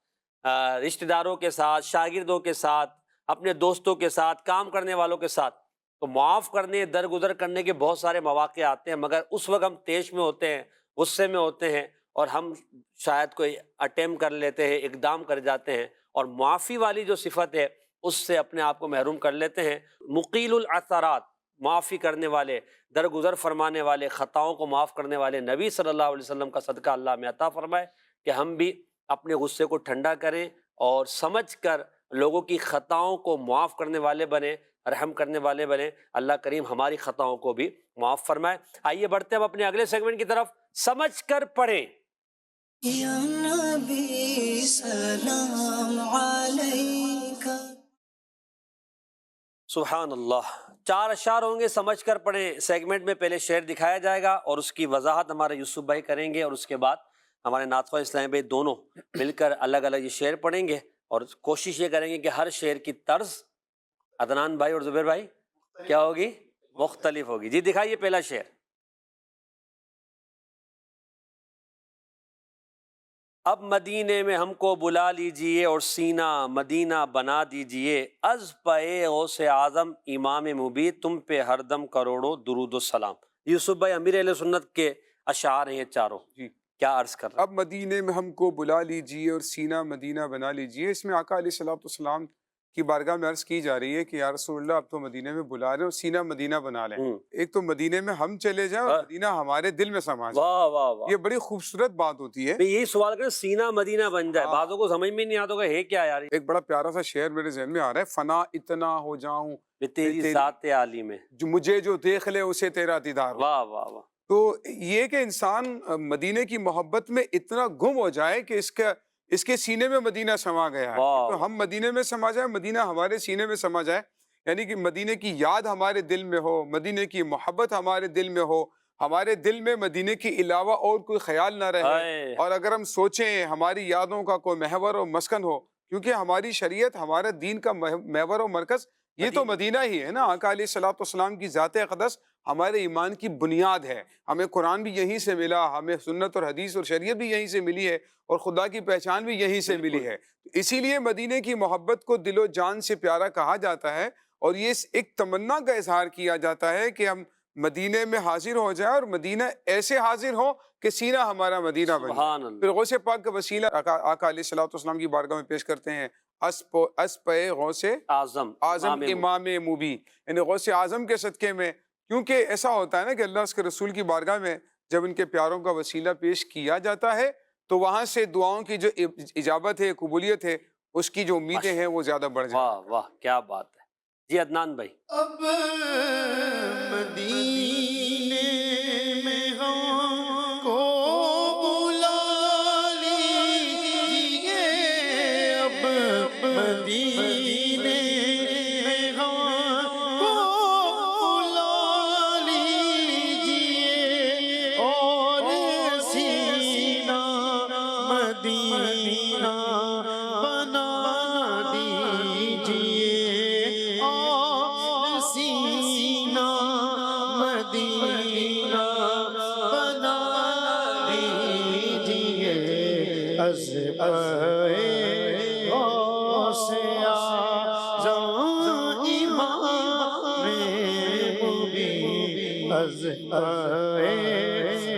B: رشتہ داروں کے ساتھ، شاگردوں کے ساتھ، اپنے دوستوں کے ساتھ، کام کرنے والوں کے ساتھ، تو معاف کرنے، درگزر کرنے کے بہت سارے مواقع آتے ہیں، مگر اس وقت ہم طیش میں ہوتے ہیں، غصے میں ہوتے ہیں، اور ہم شاید کوئی اٹیمپ کر لیتے ہیں، اقدام کر جاتے ہیں، اور معافی والی جو صفت ہے اس سے اپنے آپ کو محروم کر لیتے ہیں۔ مقیل العثرات، معافی کرنے والے، درگزر فرمانے والے، خطاؤں کو معاف کرنے والے نبی صلی اللہ علیہ وسلم کا صدقہ اللہ میں عطا فرمائے کہ ہم بھی اپنے غصے کو ٹھنڈا کریں اور سمجھ کر لوگوں کی خطاؤں کو معاف کرنے والے بنیں، رحم کرنے والے بنیں۔ اللہ کریم ہماری خطاؤں کو بھی معاف فرمائے۔ آئیے بڑھتے ہیں اب اپنے اگلے سیگمنٹ کی طرف، سمجھ کر پڑھیں۔
F: یا نبی سلام علیکہ۔
B: سبحان اللہ، 4 اشعار ہوں گے، سمجھ کر پڑھیں سیگمنٹ میں۔ پہلے شعر دکھایا جائے گا اور اس کی وضاحت ہمارے یوسف بھائی کریں گے، اور اس کے بعد ہمارے نعت خواہ اسلام بھائی دونوں مل کر الگ الگ یہ شعر پڑھیں گے، اور کوشش یہ کریں گے کہ ہر شعر کی طرز عدنان بھائی اور زبیر بھائی کیا ہوگی؟ مختلف ہوگی۔ جی دکھائیے پہلا شعر۔ اب مدینے میں ہم کو بلا لیجئے اور سینہ مدینہ بنا دیجئے، از پے غوث اعظم امام مبی، تم پہ ہر دم کروڑوں درود و سلام۔ یوسف بھائی امیر اہل سنت کے اشعار ہیں یہ چاروں،
E: جی
B: کیا عرض کر رہے ہیں؟
E: اب مدینے میں ہم کو بلا لیجئے اور سینہ مدینہ بنا لیجئے، اس میں آقا علیہ السلام کی بارگاہ میں عرض کی جا رہی ہے کہ یا رسول اللہ اب تو مدینے میں بلا رہے ہیں اور سینہ مدینہ بنا لیں۔ ایک تو مدینے میں ہم چلے جائیں اور مدینہ ہمارے دل میں سما جائے،
B: واہ واہ واہ،
E: یہ بڑی خوبصورت بات ہوتی ہے۔
B: میں یہی سوال کریں، سینہ مدینہ بن جائے، بعضوں کو سمجھ میں نہیں آتا کہ ہے کیا یار،
E: ایک بڑا پیارا سا شعر میرے ذہن میں آ رہا ہے، فنا اتنا ہو جاؤں
B: تیری ذات عالی میں،
E: جو مجھے جو دیکھ لے اسے تیرا دیدار ہو۔
B: واہ واہ واہ،
E: تو یہ کہ انسان مدینے کی محبت میں اتنا گم ہو جائے کہ اس کے سینے میں مدینہ سما گیا ہے،
B: واہ،
E: تو ہم مدینے میں سما جائیں، مدینہ ہمارے سینے میں سما جائے، یعنی کہ مدینے کی یاد ہمارے دل میں ہو، مدینے کی محبت ہمارے دل میں ہو، ہمارے دل میں مدینے کے علاوہ اور کوئی خیال نہ رہے، اور اگر ہم سوچیں ہماری یادوں کا کوئی محور و مسکن ہو، کیونکہ ہماری شریعت، ہمارے دین کا محور و مرکز یہ تو مدینہ ہی ہے نا۔ آقا علیہ الصلوۃ والسلام کی ذات اقدس ہمارے ایمان کی بنیاد ہے، ہمیں قرآن بھی یہیں سے ملا، ہمیں سنت اور حدیث اور شریعت بھی یہیں سے ملی ہے، اور خدا کی پہچان بھی یہیں سے ملی ہے۔ اسی لیے مدینے کی محبت کو دل و جان سے پیارا کہا جاتا ہے، اور یہ ایک تمنا کا اظہار کیا جاتا ہے کہ ہم مدینے میں حاضر ہو جائیں، اور مدینہ ایسے حاضر ہو کہ سینہ ہمارا مدینہ بن جائے۔
B: سبحان اللہ،
E: پھر غوث پاک کا وسیلہ آقا علیہ الصلوۃ والسلام کی بارگاہ میں پیش کرتے ہیں، اس پہ غوث
B: اعظم
E: امام مبی، یعنی غوث اعظم کے صدقے میں، کیونکہ ایسا ہوتا ہے نا کہ اللہ اس کے رسول کی بارگاہ میں جب ان کے پیاروں کا وسیلہ پیش کیا جاتا ہے تو وہاں سے دعاؤں کی جو اجابت ہے، قبولیت ہے، اس کی جو امیدیں ہیں وہ زیادہ بڑھ جاتی ہیں۔
B: واہ واہ کیا بات ہے۔ جی عدنان بھائی،
A: اب مدینے میں ہم کو بلا لیجئے، اب مدینے میں ہم کو بلا لیجئے، اور سینہ مدینہ بنا دیجئے، اور سینہ مدینہ بنا دیجئے، از غوث اعظم امام مبی، از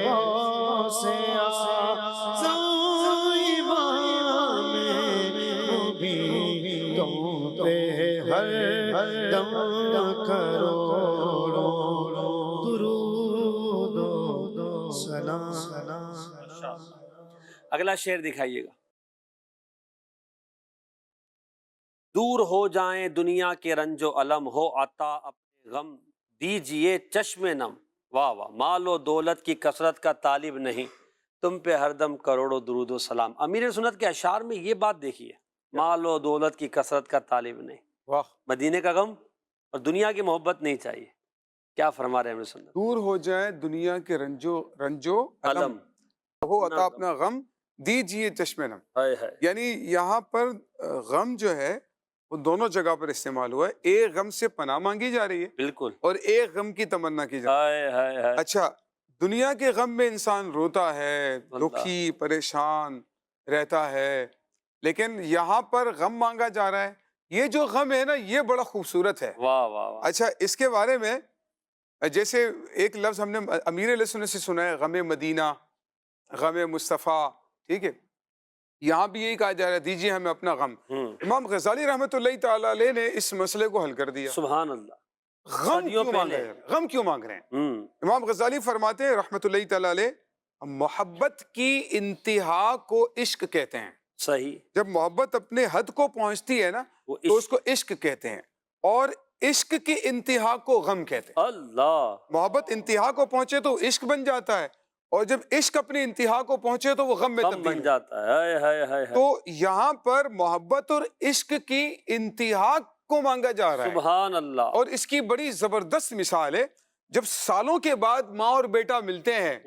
A: غوث اعظم امام مبی، تم پہ ہر دم کروڑوں درود و سلام۔
B: اگلا شعر دکھائیے گا۔ دور ہو جائیں دنیا کے رنج و علم، ہو عطا اپنے غم دیجئے چشم نم، واہ واہ، مال و دولت کی کثرت کا طالب نہیں، تم پہ ہر دم کروڑوں درود و سلام۔ امیر سنت کے اشعار میں یہ بات دیکھیے، مال و دولت کی کثرت کا طالب نہیں،
E: واہ،
B: مدینے کا غم اور دنیا کی محبت نہیں چاہیے، کیا فرما رہے ہیں امیر سنت؟
E: دور ہو جائے دنیا کے رنجو علم، ہو عطا اپنا غم دیجئے چشم نم، یعنی یہاں پر غم جو ہے وہ دونوں جگہ پر استعمال ہوا ہے، ایک غم سے پناہ مانگی جا رہی ہے
B: بالکل،
E: اور ایک غم کی تمنا کی جا رہی ہے۔ اچھا، دنیا کے غم میں انسان روتا ہے، دکھی پریشان رہتا ہے، لیکن یہاں پر غم مانگا جا رہا ہے یہ جو غم ہے نا یہ بڑا خوبصورت ہے.
B: واہ واہ واہ.
E: اچھا اس کے بارے میں جیسے ایک لفظ ہم نے امیر علیہ السلام سے سنا ہے، غم مدینہ، غم مصطفیٰ، ٹھیک ہے، یہاں بھی یہی کہا جا رہا ہے دیجیے ہمیں اپنا غم. امام غزالی رحمۃ اللہ تعالی علیہ نے اس مسئلے کو حل کر دیا.
B: سبحان اللہ.
E: غم
B: صدیوں
E: کیوں مانگ
B: پہلے.
E: رہے ہیں؟ غم کیوں مانگ رہے ہیں؟ امام غزالی فرماتے ہیں رحمۃ اللہ تعالی علیہ، محبت کی انتہا کو عشق کہتے ہیں.
B: صحیح.
E: جب محبت اپنے حد کو پہنچتی ہے نا
B: وہ
E: تو اس کو عشق کہتے ہیں، اور عشق کی انتہا کو غم کہتے ہیں.
B: اللہ.
E: محبت انتہا کو پہنچے تو عشق بن جاتا ہے، اور جب عشق اپنی انتہا کو پہنچے تو وہ غم میں
B: غم
E: تبدیل
B: بن جاتا ہے. ہائے ہائے ہائے.
E: تو یہاں پر محبت اور عشق کی انتہا کو مانگا جا رہا ہے.
B: سبحان اللہ.
E: اور اس کی بڑی زبردست مثال ہے، جب سالوں کے بعد ماں اور بیٹا ملتے ہیں،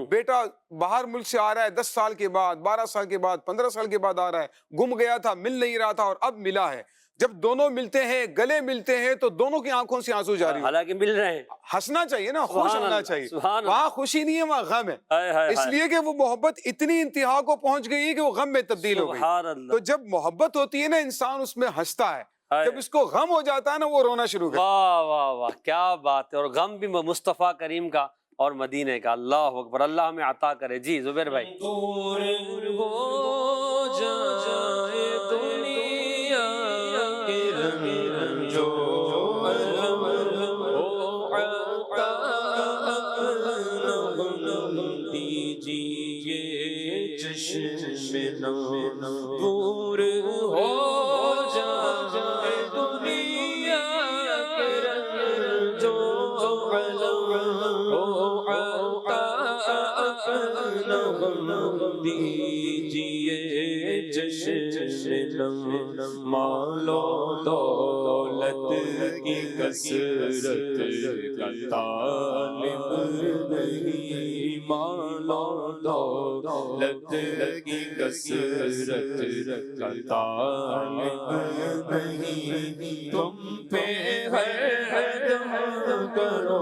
E: بیٹا باہر ملک سے آ رہا ہے 10 سال کے بعد، 12 سال کے بعد، 15 سال کے بعد آ رہا ہے، گم گیا تھا، مل نہیں رہا تھا اور اب ملا ہے. جب دونوں ملتے ہیں، گلے ملتے ہیں، تو دونوں کی آنکھوں سے آنسو جاری ہو.
B: حالانکہ مل رہے ہیں.
E: ہنسنا چاہیے نا، خوش
B: سبحان
E: ہونا
B: اللہ،
E: چاہیے.
B: سبحان اللہ.
E: وہاں خوشی نہیں ہے، وہاں غم ہے.
B: ہائے ہائے
E: اس
B: ہائے.
E: لیے کہ وہ محبت اتنی انتہا کو پہنچ گئی ہے کہ وہ غم میں تبدیل ہو گئی.
B: سبحان اللہ.
E: تو جب محبت ہوتی ہے نا انسان اس میں ہنستا ہے،
B: ہائے.
E: جب اس کو غم ہو جاتا ہے نا وہ رونا شروع کرتا ہے.
B: واہ واہ واہ، کیا بات ہے. اور غم بھی مصطفیٰ کریم کا اور مدینے کا. اللہ اکبر. اللہ ہمیں عطا کرے. جی زبیر بھائی.
C: دور ہو جائے دنیا کے رنجو دیجیے چشم نم. دور ہو جائے دنیا کے رنجو دیجیے جشن مالو دولت کی کثرت کا طالب نہیں. مالو دولت کی کثرت کا طالب نہیں. تم پہ ہر دم کرو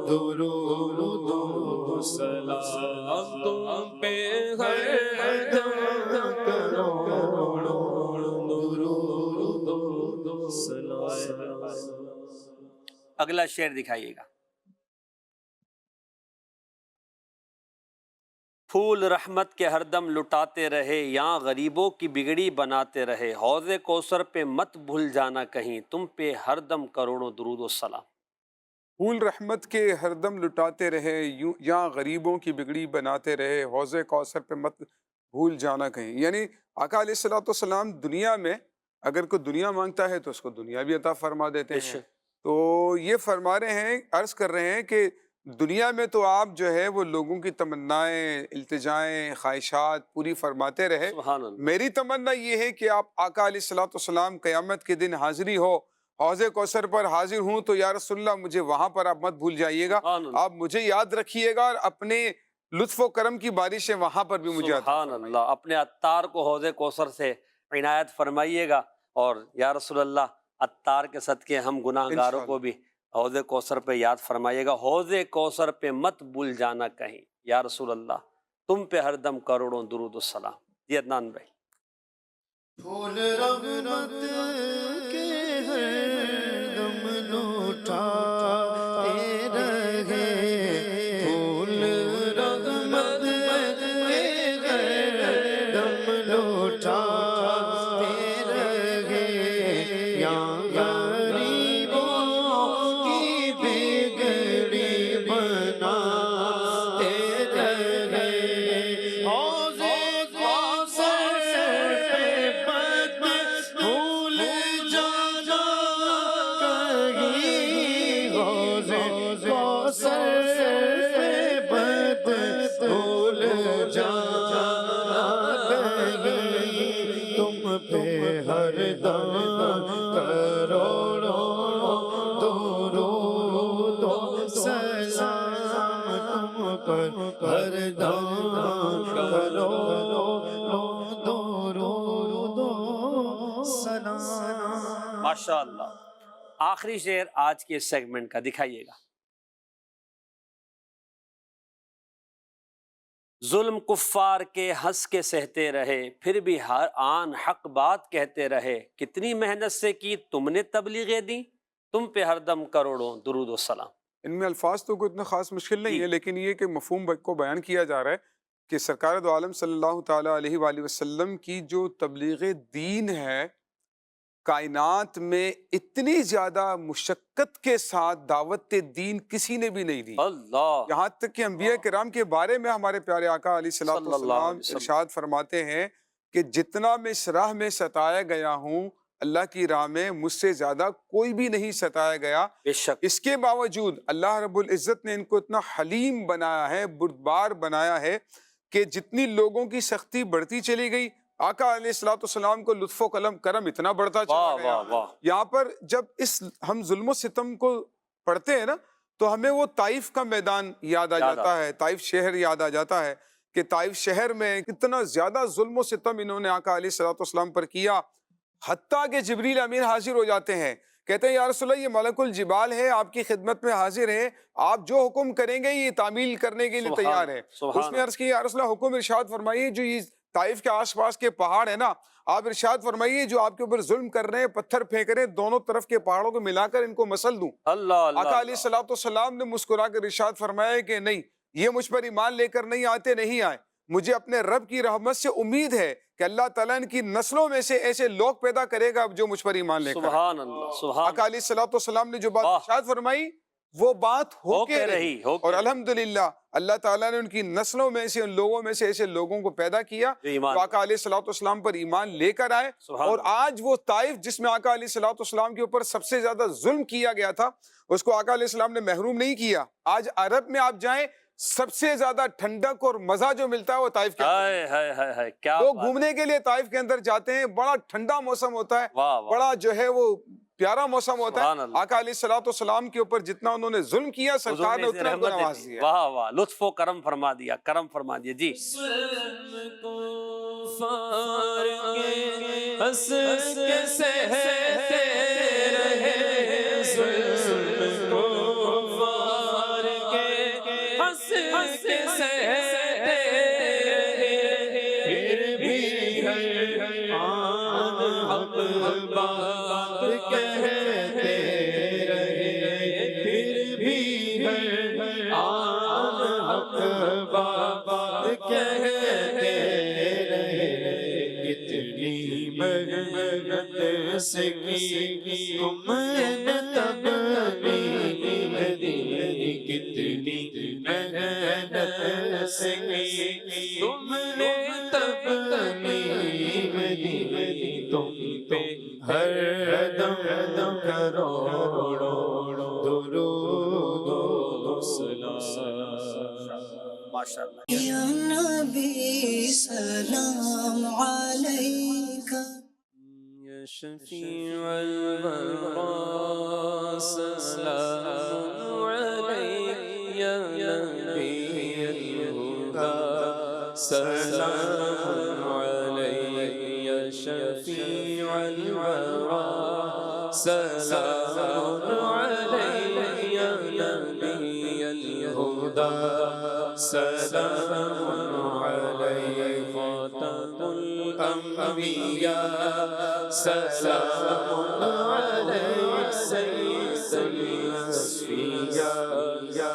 C: درود و سلام. تم پہ ہر دم کرو درود و سلام.
B: اگلا شعر دکھائیے گا. پھول رحمت کے ہر دم لٹاتے رہے، یہاں غریبوں کی بگڑی بناتے رہے. حوض کوثر پہ مت بھول جانا کہیں، تم پہ ہر دم کروڑوں درود و سلام.
E: پھول رحمت کے ہر دم لٹاتے رہے، یہاں غریبوں کی بگڑی بناتے رہے. حوض کوثر پہ مت بھول جانا کہیں. یعنی آقا علیہ الصلوۃ والسلام دنیا میں اگر کوئی دنیا مانگتا ہے تو اس کو دنیا بھی عطا فرما دیتے ہیں. تو یہ فرما رہے ہیں، عرض کر رہے ہیں کہ دنیا میں تو آپ جو ہے وہ لوگوں کی تمنائیں، التجائیں، خواہشات پوری فرماتے رہے.
B: سبحان اللہ.
E: میری تمنا یہ ہے کہ آپ آقا علیہ الصلوۃ والسلام قیامت کے دن حاضری ہو، حوض کوثر پر حاضر ہوں تو یا رسول اللہ مجھے وہاں پر آپ مت بھول جائیے گا،
B: سبحان اللہ.
E: آپ مجھے یاد رکھیے گا، اور اپنے لطف و کرم کی بارشیں وہاں پر بھی مجھے عطا
B: سبحان
E: فرمائیے.
B: اللہ. اپنے عطار کو حوض کوثر سے عنایت فرمائیے گا، اور یا رسول اللہ عطار کے صدقے ہم گناہ گاروں کو بھی حوض کوثر پہ یاد فرمائیے گا. حوض کوثر پہ مت بھول جانا کہیں یا رسول اللہ، تم پہ ہر دم کروڑوں درود و سلام. جی عدنان بھائی.
A: پھول رحمت کے ہر دم لٹاتے رہے، پھول رحمت کے ہر دم لٹاتے رہے، یہاں غریبوں کی بگڑی بناتے رہے. حوض کوثر پہ مت بھول جانا کہیں، حوض کوثر پہ مت بھول جانا کہیں، تم پہ ہر دم کروڑوں درود و سلام. تم پر ہر دم کروڑوں درود و سلام.
B: ماشاء اللہ. آخری شعر آج کے سیگمنٹ کا دکھائیے گا. ظلم کفار کے ہنس کے سہتے رہے، پھر بھی ہر آن حق بات کہتے رہے، کتنی محنت سے کی تم نے تبلیغیں دی، تم پہ ہر دم کروڑوں درود و سلام۔
E: ان میں الفاظ تو کوئی اتنا خاص مشکل نہیں
B: جی۔
E: ہے، لیکن یہ کہ مفہوم کو بیان کیا جا رہا ہے کہ سرکار دو عالم صلی اللہ تعالیٰ علیہ وآلہ وسلم کی جو تبلیغ دین ہے، کائنات میں اتنی زیادہ مشقت کے ساتھ دعوت دین کسی نے بھی نہیں دی۔
B: اللہ،
E: یہاں تک کہ انبیاء کرام کے بارے میں ہمارے پیارے آقا علیہ
B: صلی اللہ علیہ
E: السلام
B: وسلم
E: ارشاد فرماتے ہیں کہ جتنا میں اس راہ میں ستایا گیا ہوں، اللہ کی راہ میں مجھ سے زیادہ کوئی بھی نہیں ستایا گیا۔
B: بے شک،
E: اس کے باوجود اللہ رب العزت نے ان کو اتنا حلیم بنایا ہے، بردبار بنایا ہے کہ جتنی لوگوں کی سختی بڑھتی چلی گئی، آقا علیہ السلام کو لطف و کرم اتنا بڑھتا چلا
B: واہ
E: گیا۔
B: واہ واہ،
E: یہاں پر جب ہم ظلم و ستم کو پڑھتے ہیں نا، تو ہمیں وہ طائف کا میدان یاد آ جاتا ہے، طائف شہر یاد آ جاتا ہے کہ طائف شہر میں کتنا زیادہ ظلم و ستم انہوں نے آقا علیہ السلام پر کیا، حتیٰ کہ جبریل امین حاضر ہو جاتے ہیں، کہتے ہیں یا رسول اللہ یہ ملک الجبال ہے، آپ کی خدمت میں حاضر ہے، آپ جو حکم کریں گے یہ تعمیل کرنے کے لیے
B: سبحان
E: تیار ہے۔
B: سبحان
E: اس نے عرض کی یا رسول اللہ حکم ارشاد فرمائیے، جو یہ طائف کے آس پاس کے پہاڑ ہیں نا، آپ ارشاد فرمائیے جو آپ کے اوپر ظلم کر رہے ہیں، پتھر پھینک رہے ہیں، دونوں طرف کے پہاڑوں کو ملا کر ان کو مسل دوں۔
B: اللہ اللہ،
E: آقا علیہ السلام نے مسکرا کر ارشاد فرمایا کہ نہیں، یہ مجھ پر ایمان لے کر نہیں آتے، نہیں آئے، مجھے اپنے رب کی رحمت سے امید ہے کہ اللہ تعالیٰ ان کی نسلوں میں سے ایسے لوگ پیدا کرے گا جو مجھ پر ایمان لے کر آئے۔
B: سبحان اللہ، سبحان
E: آقا علیہ السلام نے جو بات
B: واہ،
E: ارشاد فرمائی وہ بات ہو کے رہی،
B: ہو کے
E: اور
B: رہی،
E: الحمدللہ اللہ تعالیٰ نے ان کی نسلوں میں سے، ان لوگوں میں سے ایسے لوگوں کو پیدا کیا
B: جو ایمان
E: جو آقا علیہ السلام پر ایمان لے کر آئے۔
B: سبحان
E: اور
B: اللہ،
E: آج وہ طائف جس میں آقا علیہ السلام کے اوپر سب سے زیادہ ظلم کیا گیا تھا، اس کو آقا علیہ السلام نے محروم نہیں کیا۔ آج عرب میں آپ جائیں، سب سے زیادہ ٹھنڈک اور مزہ جو ملتا ہے وہ طائف کے اندر
B: ہائے ہائے ہائے، کیا
E: لوگ
B: بات ہے،
E: گھومنے کے لیے طائف کے اندر جاتے ہیں، بڑا ٹھنڈا موسم ہوتا ہے،
B: واہ واہ،
E: بڑا جو ہے وہ پیارا موسم ہوتا
B: سبحان
E: ہے۔
B: اللہ،
E: آقا علیہ السلام کے اوپر جتنا انہوں نے ظلم کیا،
B: حضور
E: سرکار نے
B: نے اسے
E: اتنا ان کو
B: رحمت
E: نواز
B: دے دی،
E: دیا۔
B: واہ واہ، لطف و کرم فرما دیا، کرم فرما دیا، جی۔
C: ظلم کفار کے ہنس کے سہتے رہے، ظلم کفار کے ہنس کے سہتے رہے، پھر بھی ہر آن حق بات کہتے رہے، پھر بھی ہر آن حق بات کہتے رہے، کتنی محنت سے کی تم نے تبلیغ دی، کتنی محنت سے کی تم نے تبلیغ دی، تم پہ ہر دم کروڑوں درود و سلام۔
B: ماشاءاللہ،
F: یا نبی سلام علیکہ،
C: یا شفیع الورا سلام علیک، یا نبی الہدی سلام علیک، یا شفیع الورا سلام علیک، یا نبی الہدی سلام علیک، خاتم الانبیاء سلام علیک، سید الاصفیاء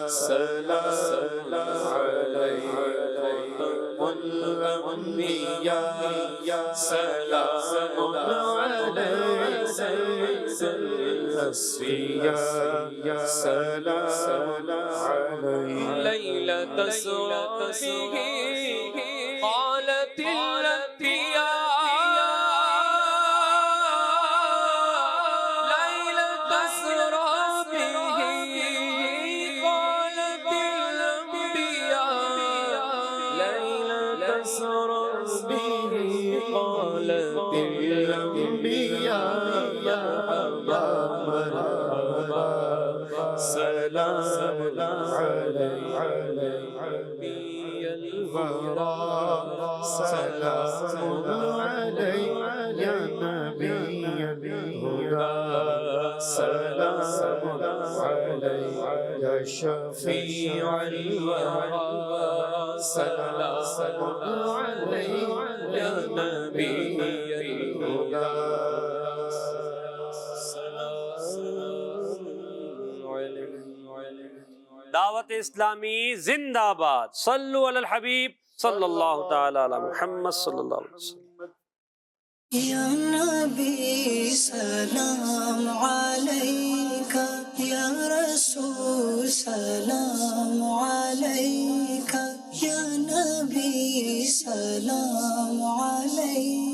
C: سلام علیک، خاتم الانبیاء سلام علیک، سید الاصفیاء سلام علیک، لیلۃ اسری به قالت الانبیاء، لیلۃ اسری به قالت الانبیاء، لیلۃ اسری به قالت الانبیاء، مرحبا مرحبا سلام علیک، نبی الورا سلام علیک، یا نبی الہدی سلام علیک، یا شفیع الورا سلام علیک یا نبی الہدی
B: دعوت اسلامی زندہ باد. صلو علی الحبیب صلی اللہ تعالی علی محمد صلی اللہ علیہ وسلم.
F: یا نبی سلام علیکہ، یا رسول سلام علیکہ، یا نبی سلام علیکہ.